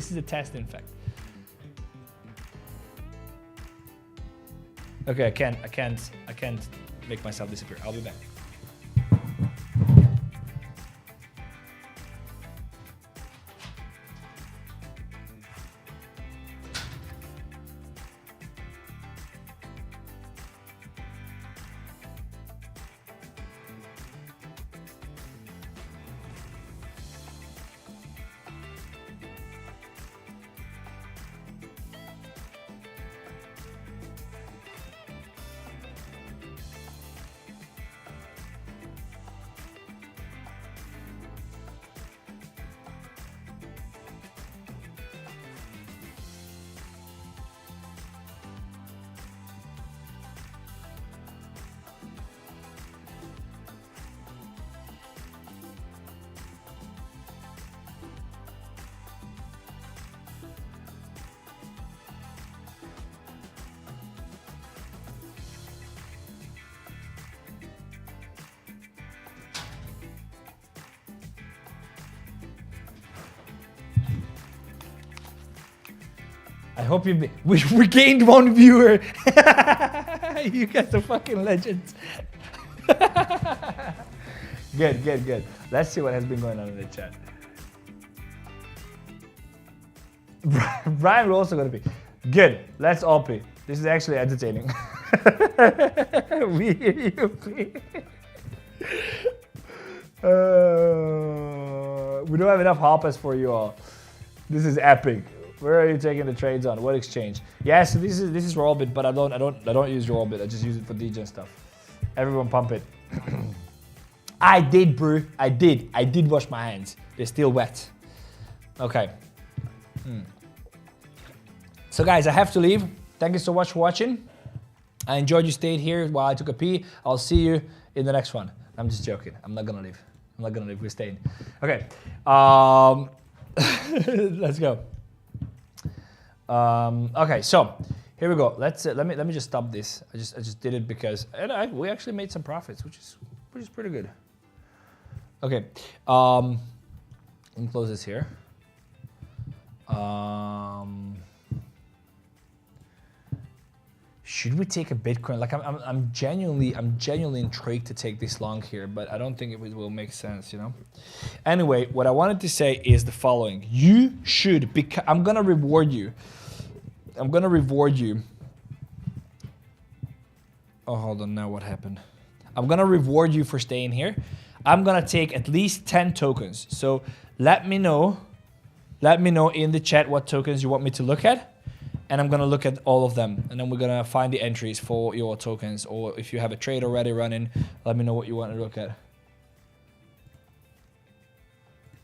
Okay, I can't make myself disappear. I'll be back. I hope we gained 1 viewer. You guys are fucking legends. Good. Let's see what has been going on in the chat. Brian will also gonna be good. Let's all pee. This is actually entertaining. We hear you pee. We don't have enough hoppers for you all. This is epic. Where are you taking the trades on? What exchange? Yeah, so this is Rollbit, but I don't use Rollbit. I just use it for degen stuff. Everyone pump it. I did, bro. I did wash my hands. They're still wet. Okay. So guys, I have to leave. Thank you so much for watching. I enjoyed you stayed here while I took a pee. I'll see you in the next one. I'm just joking. I'm not gonna leave. We're staying. Okay. Let's go. Okay, so here we go. Let's let me just stop this. I just did it because we actually made some profits, which is pretty good. Okay, let me close this here. Should we take a Bitcoin? Like I'm genuinely intrigued to take this long here, but I don't think it will make sense, you know. Anyway, what I wanted to say is the following: you should I'm gonna reward you. Oh, hold on. Now what happened? I'm gonna reward you for staying here. I'm gonna take at least 10 tokens. So let me know in the chat what tokens you want me to look at. And I'm gonna look at all of them. And then we're gonna find the entries for your tokens. Or if you have a trade already running, let me know what you want to look at.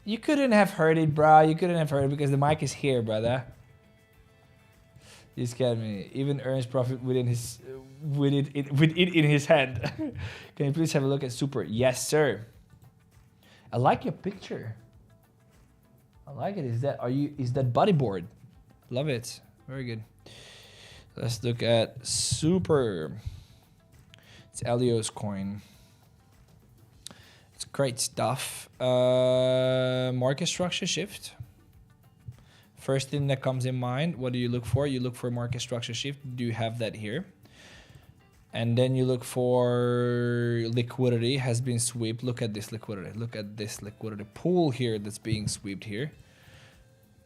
You couldn't have heard it, bro. You couldn't have heard it because the mic is here, brother. You scared me. Even earns profit with it in his hand. Can you please have a look at Super? Yes, sir. I like your picture. I like it. Is that bodyboard? Love it. Very good. Let's look at Super. It's Elio's coin. It's great stuff. Market structure shift. First thing that comes in mind, what do you look for? You look for market structure shift. Do you have that here? And then you look for liquidity has been swept. Look at this liquidity. Look at this liquidity pool here that's being swept here.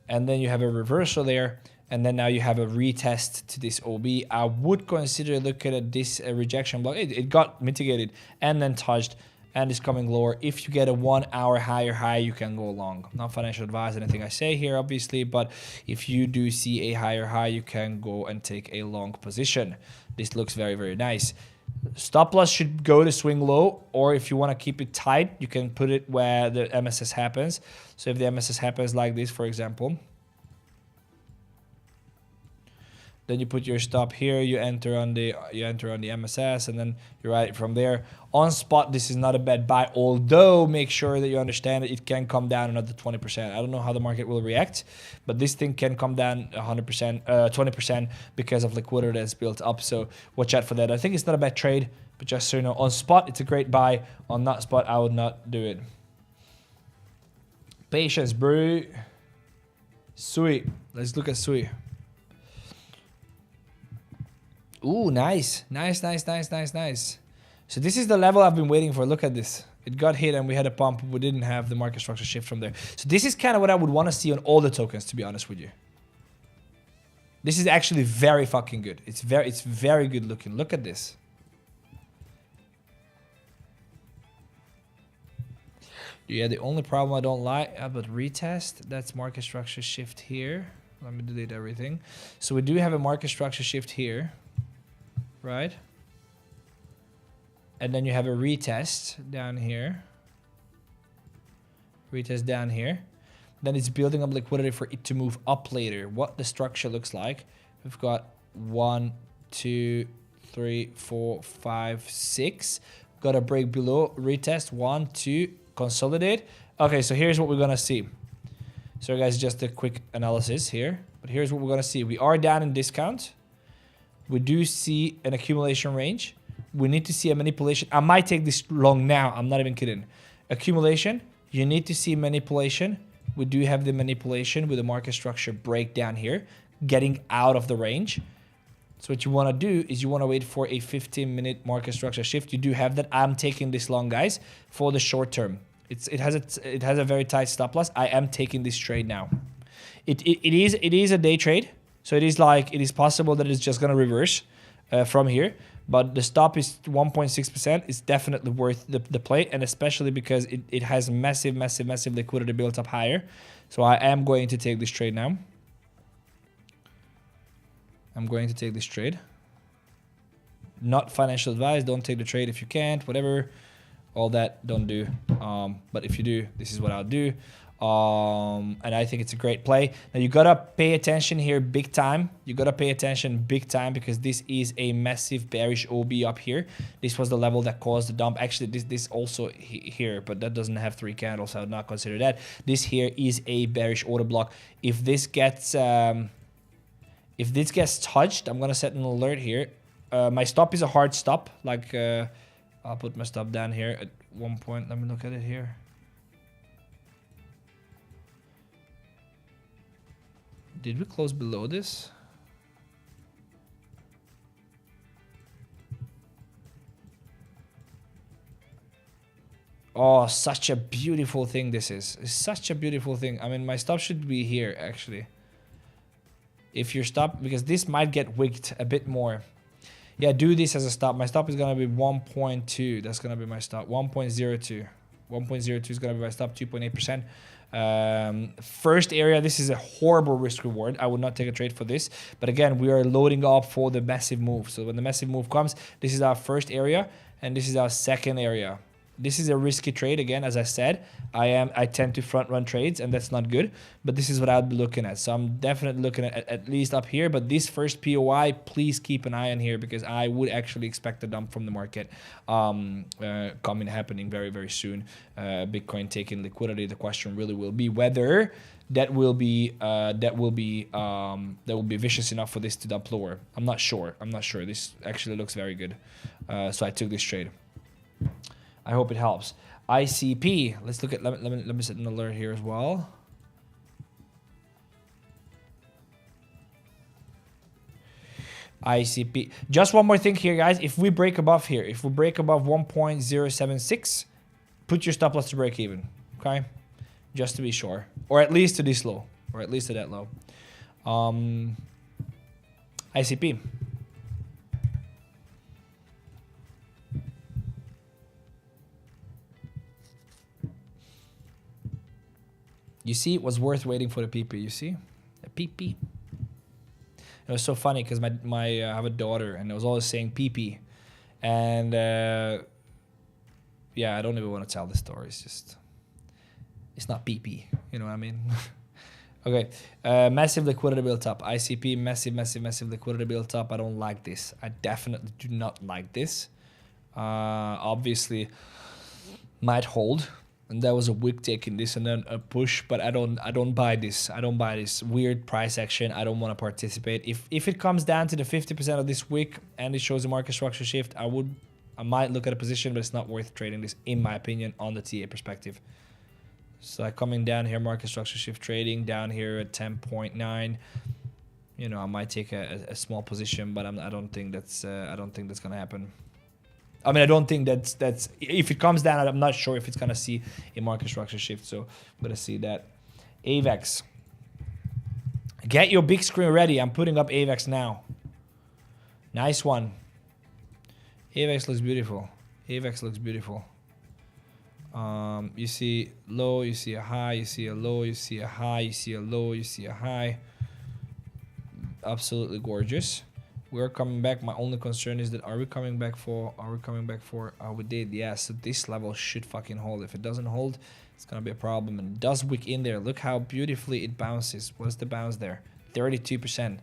And then you have a reversal there. And then now you have a retest to this OB. I would consider looking at this rejection block. It got mitigated and then touched and is coming lower. If you get a 1 hour higher high, you can go long. Not financial advice, anything I say here, obviously, but if you do see a higher high, you can go and take a long position. This looks very, very nice. Stop loss should go to swing low, or if you want to keep it tight, you can put it where the MSS happens. So if the MSS happens like this, for example, then you put your stop here, you enter on the MSS, and then you ride it from there. On spot, this is not a bad buy, although make sure that you understand that it can come down another 20%. I don't know how the market will react, but this thing can come down 100%, 20% because of liquidity that's built up. So watch out for that. I think it's not a bad trade, but just so you know, on spot, it's a great buy. On not spot, I would not do it. Patience, bro. SUI. Let's look at SUI. Ooh, nice. Nice, nice, nice, nice, nice. So this is the level I've been waiting for. Look at this. It got hit and we had a pump. We didn't have the market structure shift from there. So this is kind of what I would want to see on all the tokens, to be honest with you. This is actually very fucking good. It's very good looking. Look at this. Yeah, the only problem I don't like about retest, that's market structure shift here. Let me delete everything. So we do have a market structure shift here. Right? And then you have a retest down here. Retest down here. Then it's building up liquidity for it to move up later. What the structure looks like. We've got 1, 2, 3, 4, 5, 6. Got a break below. Retest. 1, 2. Consolidate. Okay, so here's what we're going to see. So guys, just a quick analysis here. But here's what we're going to see. We are down in discount. We do see an accumulation range. We need to see a manipulation. I might take this long now. I'm not even kidding. Accumulation. You need to see manipulation. We do have the manipulation with the market structure breakdown here. Getting out of the range. So what you want to do is you want to wait for a 15-minute market structure shift. You do have that. I'm taking this long, guys, for the short term. It has a very tight stop loss. I am taking this trade now. It is a day trade. So it is possible that it's just going to reverse from here. But the stop is 1.6%. It's definitely worth the play. And especially because it has massive, massive, massive liquidity built up higher. So I am going to take this trade now. I'm going to take this trade. Not financial advice. Don't take the trade if you can't. Whatever. All that, don't do. But if you do, this is what I'll do. And I think it's a great play. Now you gotta pay attention here big time. You gotta pay attention big time because this is a massive bearish OB up here. This was the level that caused the dump. Actually, this also here, but that doesn't have 3 candles, so I would not consider that. This here is a bearish order block. If this gets touched, I'm gonna set an alert here. My stop is a hard stop. Like I'll put my stop down here at one point. Let me look at it here. Did we close below this? Oh, such a beautiful thing this is. It's such a beautiful thing. I mean, my stop should be here, actually. If your stop, because this might get wigged a bit more. Yeah, do this as a stop. My stop is going to be 1.2. That's going to be my stop. 1.02. 1.02 is going to be my stop, 2.8%. First area, this is a horrible risk reward. I would not take a trade for this, but again, we are loading up for the massive move. So when the massive move comes, this is our first area and this is our second area. This is a risky trade. Again, as I said, I tend to front run trades and that's not good, but this is what I'd be looking at. So I'm definitely looking at least up here, but this first POI, please keep an eye on here because I would actually expect a dump from the market happening very, very soon. Bitcoin taking liquidity. The question really will be whether that will be vicious enough for this to dump lower. I'm not sure. This actually looks very good. So I took this trade. I hope it helps. ICP. Let's look at. Let me set an alert here as well. ICP. Just one more thing here, guys. If we break above here, if we break above 1.076, put your stop loss to break even. Okay? Just to be sure. Or at least to this low. Or at least to that low. ICP. You see, it was worth waiting for the PP. You see? The PP. It was so funny because I have a daughter and I was always saying PP. And yeah, I don't even want to tell the story. It's just, it's not PP. You know what I mean? Okay. Massive liquidity built up. ICP, massive liquidity built up. I don't like this. I definitely do not like this. Obviously, might hold. And there was a wick taking this and then a push, but I don't buy this. I don't buy this weird price action. I don't want to participate. If it comes down to the 50% of this wick and it shows a market structure shift, I might look at a position, but it's not worth trading this, in my opinion, on the TA perspective. So like coming down here, market structure shift trading down here at 10.9. You know, I might take a small position, but I don't think that's gonna happen. I mean, I don't think that's if it comes down, I'm not sure if it's gonna see a market structure shift. So I'm gonna see that. AVAX. Get your big screen ready. I'm putting up AVAX now. Nice one. AVAX looks beautiful. AVAX looks beautiful. You see low, you see a high, you see a low, you see a high, you see a low, you see a high. Absolutely gorgeous. We're coming back. My only concern is that are we coming back for? We did, yeah. So this level should fucking hold. If it doesn't hold, it's gonna be a problem. And it does wick in there. Look how beautifully it bounces. What's the bounce there? 32%.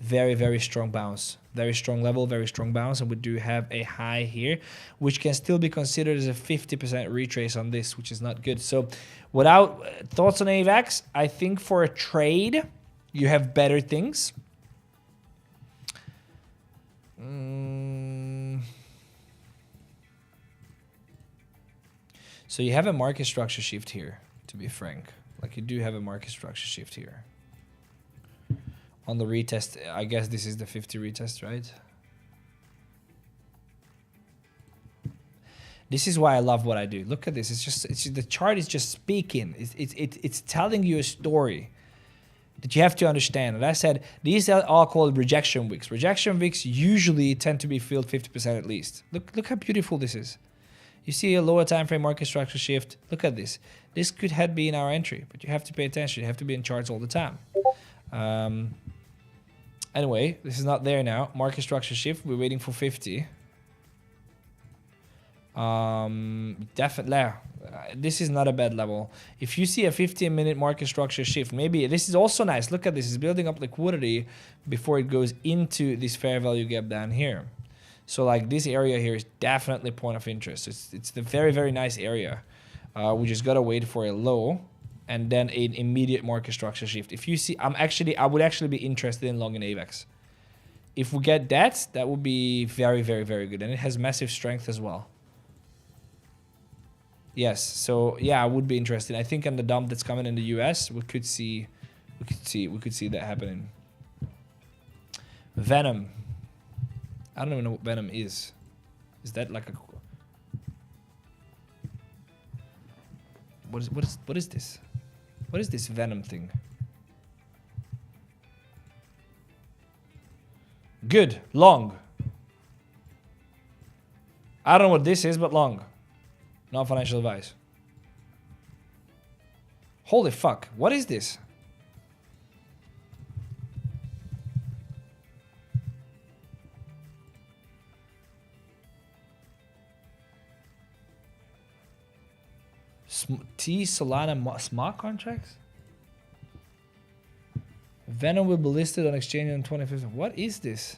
Very, very strong bounce. Very strong level, very strong bounce. And we do have a high here, which can still be considered as a 50% retrace on this, which is not good. So without thoughts on AVAX, I think for a trade, you have better things. So you have a market structure shift here, to be frank. Like you do have a market structure shift here. On the retest, I guess this is the 50 retest, right? This is why I love what I do. Look at this. It's the chart is just speaking. It's telling you a story that you have to understand. And I said, these are all called rejection wicks. Rejection wicks usually tend to be filled 50% at least. Look how beautiful this is. You see a lower time frame market structure shift. Look at this. This could have been our entry, but you have to pay attention. You have to be in charts all the time. Anyway, this is not there now. Market structure shift. We're waiting for 50. Definitely. This is not a bad level. If you see a 15-minute market structure shift, maybe this is also nice. Look at this. It's building up liquidity before it goes into this fair value gap down here. So like this area here is definitely point of interest. It's the very, very nice area. We just gotta wait for a low and then an immediate market structure shift. If you see, I would actually be interested in long in AVAX. If we get that, that would be very, very, very good. And it has massive strength as well. Yes, so yeah, I would be interested. I think on the dump that's coming in the US, we could see that happening. Venom. I don't even know what Venom is. Is that like a... What is this? What is this Venom thing? Good. Long. I don't know what this is, but long. Not financial advice. Holy fuck. What is this? Solana smart contracts? Venom will be listed on exchange on 25th. What is this?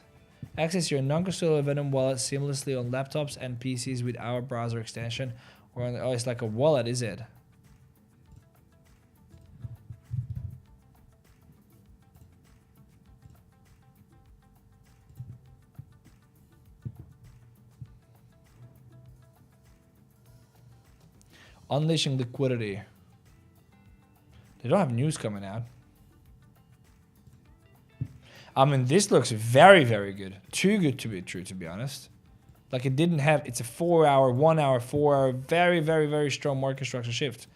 Access your non-custodial Venom wallet seamlessly on laptops and PCs with our browser extension. Or on, oh, it's like a wallet, is it? Unleashing liquidity. They don't have news coming out. I mean, this looks very, very good. Too good to be true, to be honest. Like it didn't have, it's a 4 hour, 1 hour, 4 hour, very, very, very strong market structure shift.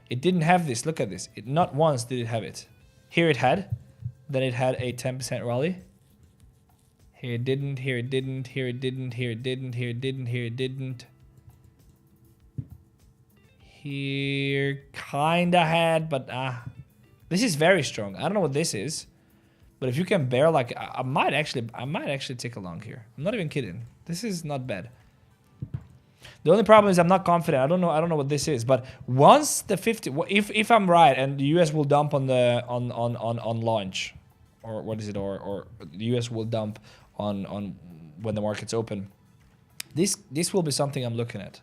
It didn't have this. Look at this. It not once did it have it. Here it had. Then it had a 10% rally. Here it didn't. Here it didn't. Here it didn't. Here it didn't. Here it didn't. Here it didn't. Here kinda had, but this is very strong. I don't know what this is, but if you can bear like, I might actually take a long here. I'm not even kidding. This is not bad. The only problem is I'm not confident. I don't know what this is. But once the 50, if I'm right, and the US will dump on the on launch, or what is it, or the US will dump on when the market's open, this will be something I'm looking at.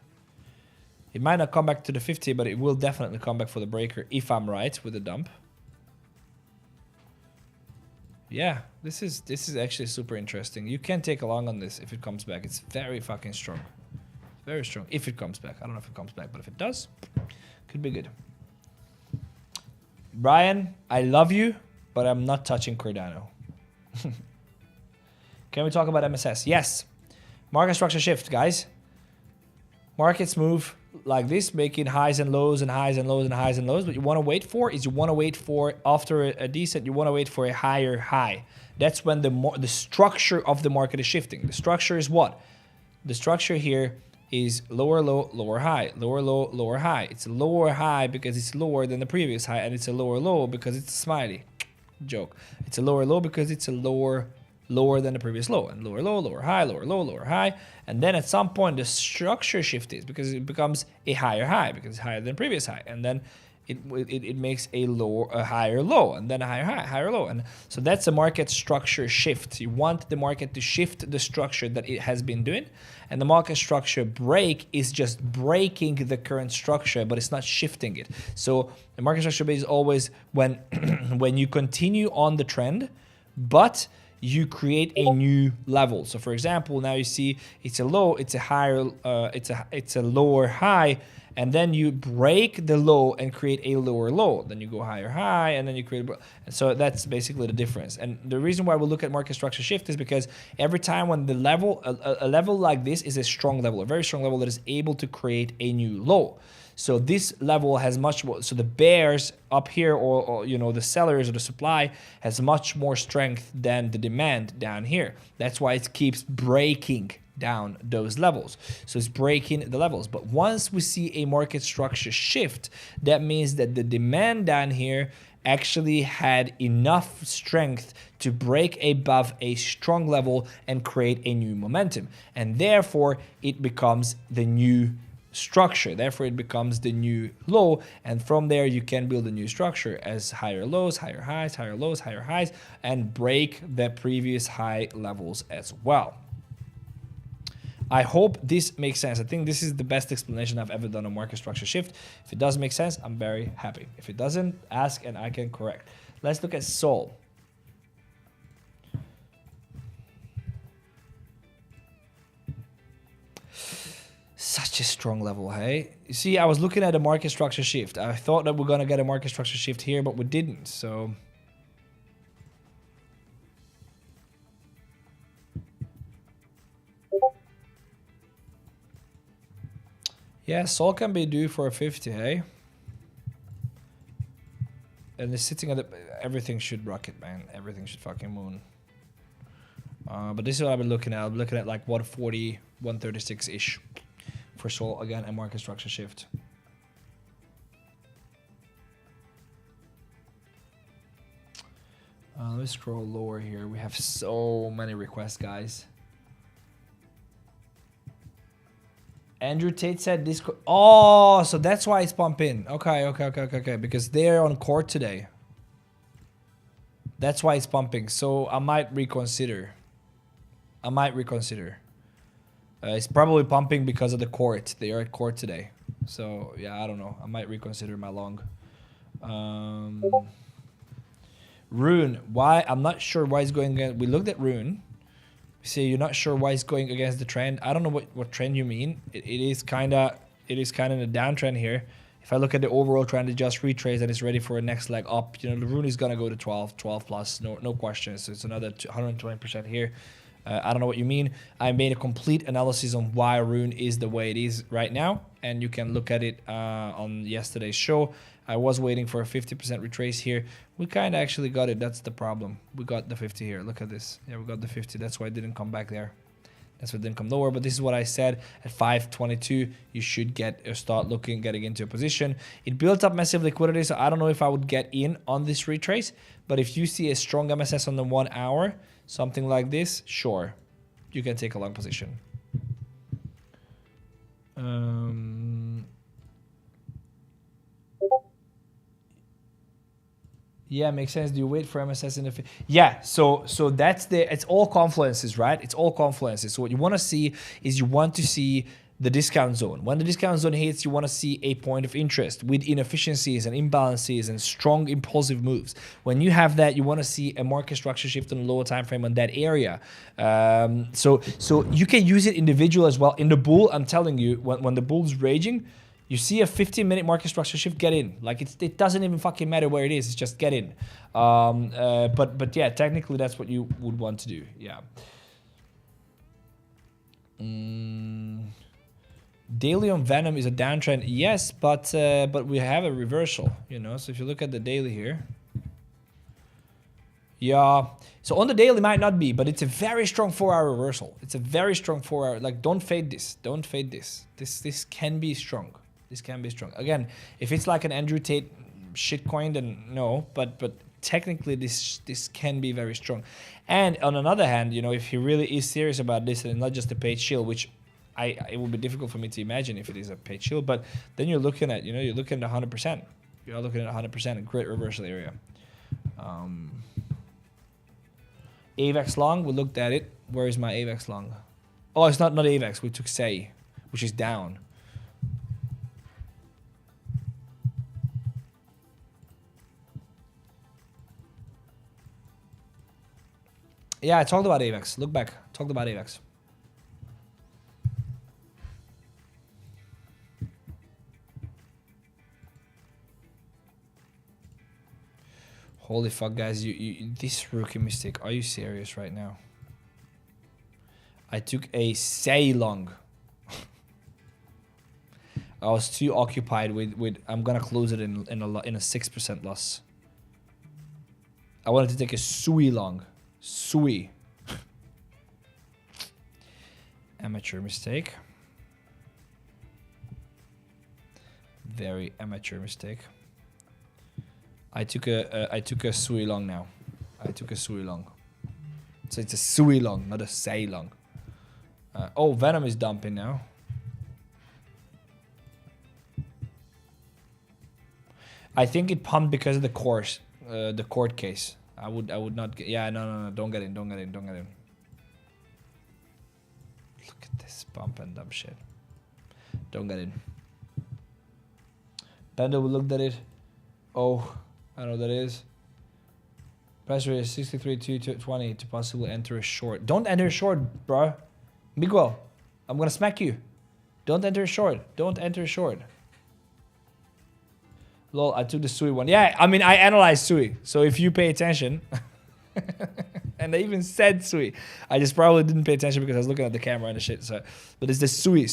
It might not come back to the 50, but it will definitely come back for the breaker if I'm right with the dump. Yeah, this is actually super interesting. You can take a long on this if it comes back. It's very fucking strong. Very strong. If it comes back. I don't know if it comes back, but if it does, could be good. Brian, I love you, but I'm not touching Cardano. Can we talk about MSS? Yes. Market structure shift, guys. Markets move like this, making highs and lows and highs and lows and highs and lows. What you want to wait for is after a decent, you want to wait for a higher high. That's when the structure of the market is shifting. The structure is what? The structure here is lower low, lower high, lower low, lower high. It's a lower high because it's lower than the previous high, and it's a lower low because it's a smiley. Joke. It's a lower low because it's a lower than the previous low, and lower low, lower high, lower low, lower high, and then at some point the structure shift is because it becomes a higher high because it's higher than previous high, and then it makes a higher low, and then a higher high, higher low, and so that's a market structure shift. You want the market to shift the structure that it has been doing, and the market structure break is just breaking the current structure, but it's not shifting it. So the market structure base is always when when you continue on the trend, but you create a new level. So for example, now you see it's a low, it's a higher, it's a lower high, and then you break the low and create a lower low. Then you go higher high, and then you create, and so that's basically the difference. And the reason why we look at market structure shift is because every time when the level, a level like this is a strong level, a very strong level that is able to create a new low. So this level has much more, so the bears up here, or you know, the sellers or the supply has much more strength than the demand down here. That's why it keeps breaking down those levels. So it's breaking the levels. But once we see a market structure shift, that means that the demand down here actually had enough strength to break above a strong level and create a new momentum. And therefore it becomes the new structure. Therefore it becomes the new low, and from there you can build a new structure as higher lows, higher highs, higher lows, higher highs, and break the previous high levels as well. I hope this makes sense. I think this is the best explanation I've ever done on market structure shift. If it does make sense, I'm very happy. If it doesn't, ask and I can correct. Let's look at Sol. Such a strong level, hey? You see, I was looking at a market structure shift. I thought that we're going to get a market structure shift here, but we didn't, so... Yeah, Sol can be due for a 50, hey? And it's sitting at the... Everything should rocket, man. Everything should fucking moon. But this is what I've been looking at. I'm looking at like 140, 136-ish. For Sol, again, a market structure shift. Let me scroll lower here. We have so many requests, guys. Andrew Tate said this. Oh, so that's why it's pumping. Okay. Because they're on court today. That's why it's pumping. So I might reconsider. It's probably pumping because of the court. They are at court today. So, yeah, I don't know. I might reconsider my long. RUNE. Why? I'm not sure why it's going against. We looked at RUNE. See, you're not sure why it's going against the trend. I don't know what trend you mean. It is kind of in a downtrend here. If I look at the overall trend, it just retraced and it's ready for a next leg up. You know, the RUNE is gonna go to 12 plus, no questions. It's another 120% here. I don't know what you mean. I made a complete analysis on why RUNE is the way it is right now, and you can look at it on yesterday's show. I was waiting for a 50% retrace here. We kind of actually got it. That's the problem. We got the 50 here. Look at this. Yeah, we got the 50. That's why it didn't come back there. That's why it didn't come lower. But this is what I said. At 522, you should start getting into a position. It built up massive liquidity, so I don't know if I would get in on this retrace. But if you see a strong MSS on the 1 hour, something like this, sure, you can take a long position. Yeah, makes sense. Do you wait for MSS in the... Yeah, so that's it's all confluences, right? It's all confluences. So what you want to see is you want to see the discount zone. When the discount zone hits, you want to see a point of interest with inefficiencies and imbalances and strong impulsive moves. When you have that, you want to see a market structure shift on a lower time frame on that area. So you can use it individual as well. In the bull, I'm telling you, when the bull's raging, you see a 15-minute market structure shift, get in. Like it doesn't even fucking matter where it is. It's just get in. But yeah, technically that's what you would want to do. Yeah. Daily on Venom is a downtrend. Yes, but we have a reversal. You know, so if you look at the daily here. Yeah. So on the daily might not be, but it's a very strong 4-hour reversal. It's a very strong 4-hour. Like don't fade this. Don't fade this. This can be strong. This can be strong. Again, if it's like an Andrew Tate shitcoin, then no. But technically, this can be very strong. And on another hand, you know, if he really is serious about this and not just a paid shield, which it would be difficult for me to imagine if it is a paid shield, but then you're looking at, you're looking at 100%. You're looking at 100%, a great reversal area. AVAX long, we looked at it. Where is my AVAX long? Oh, it's not AVAX. We took SEI, which is down. Yeah, I talked about AVAX. Look back. Talked about AVAX. Holy fuck, guys. This rookie mistake. Are you serious right now? I took a SEI long. I was too occupied with I'm going to close it in a 6% loss. I wanted to take a SUI long. SUI. Amateur mistake. Very amateur mistake. I took a SUI long now. I took a SUI long. So it's a SUI long, not a SEI long. Oh, Venom is dumping now. I think it pumped because of the court case. I would not get, yeah, no, don't get in. Look at this pump and dump shit. Don't get in. Pendle, we looked at it. Oh, I know what that is. Price rate is 63.220 to possibly enter a short. Don't enter a short, bro. Miguel, I'm gonna smack you. Don't enter a short. Don't enter a short. Lol, I took the SUI one. Yeah, I mean, I analyzed SUI. So if you pay attention, and they even said SUI. I just probably didn't pay attention because I was looking at the camera and the shit. So, but it's the SUI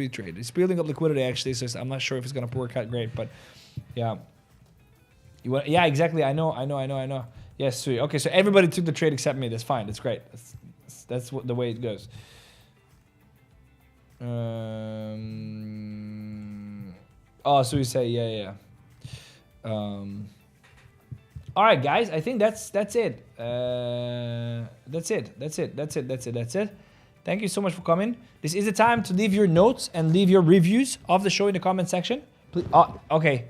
trade. It's building up liquidity actually. So I'm not sure if it's gonna work out great, but yeah. Yeah, exactly. I know. Yes, SUI. Okay, so everybody took the trade except me. That's fine. That's great. That's what the way it goes. Oh, so you say, yeah. All right, guys. I think that's it. That's it. Thank you so much for coming. This is the time to leave your notes and leave your reviews of the show in the comment section. Please, okay.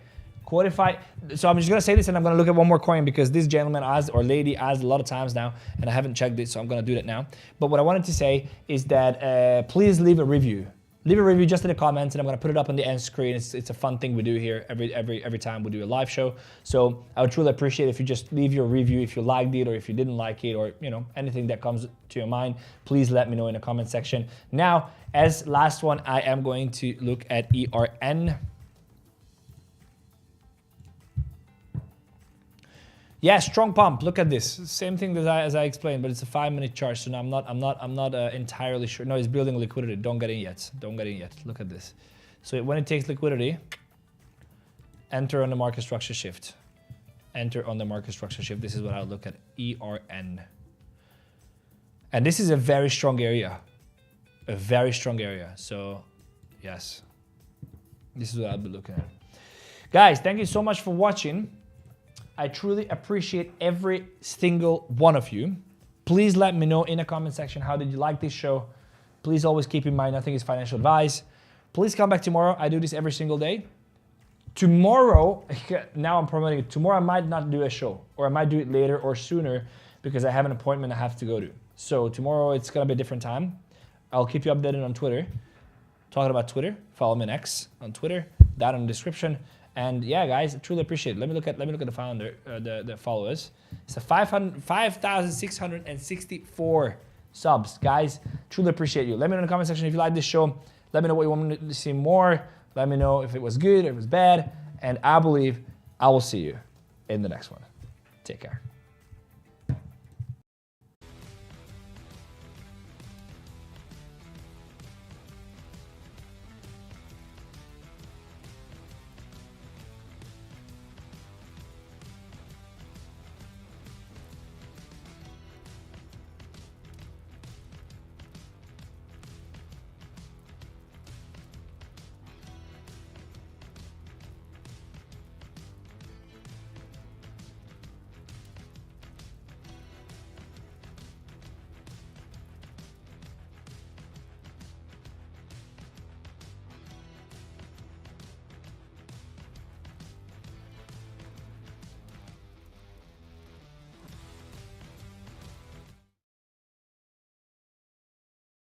Qualify. So I'm just gonna say this, and I'm gonna look at one more coin because this gentleman asked or lady asked a lot of times now, and I haven't checked it, so I'm gonna do that now. But what I wanted to say is that please leave a review. Leave a review just in the comments, and I'm gonna put it up on the end screen. It's a fun thing we do here every time we do a live show. So I would truly appreciate if you just leave your review if you liked it or if you didn't like it or anything that comes to your mind. Please let me know in the comment section. Now, as last one, I am going to look at ERN. Yeah, strong pump. Look at this. Same thing as I explained, but it's a 5-minute chart. So now I'm not entirely sure. No, it's building liquidity. Don't get in yet. Don't get in yet. Look at this. So when it takes liquidity, enter on the market structure shift. Enter on the market structure shift. This is what I would look at. ERN. And this is a very strong area. A very strong area. So yes, this is what I'll be looking at. Guys, thank you so much for watching. I truly appreciate every single one of you. Please let me know in the comment section, how did you like this show? Please always keep in mind, nothing is financial advice. Please come back tomorrow. I do this every single day. Tomorrow, now I'm promoting it. Tomorrow I might not do a show, or I might do it later or sooner because I have an appointment I have to go to. So tomorrow it's gonna be a different time. I'll keep you updated on Twitter. Talking about Twitter, follow me on X on Twitter, down in the description. And yeah, guys, I truly appreciate it. Let me look at the founder, the followers. It's a 5,664 subs, guys. Truly appreciate you. Let me know in the comment section if you like this show. Let me know what you want me to see more. Let me know if it was good, if it was bad, and I believe I will see you in the next one. Take care.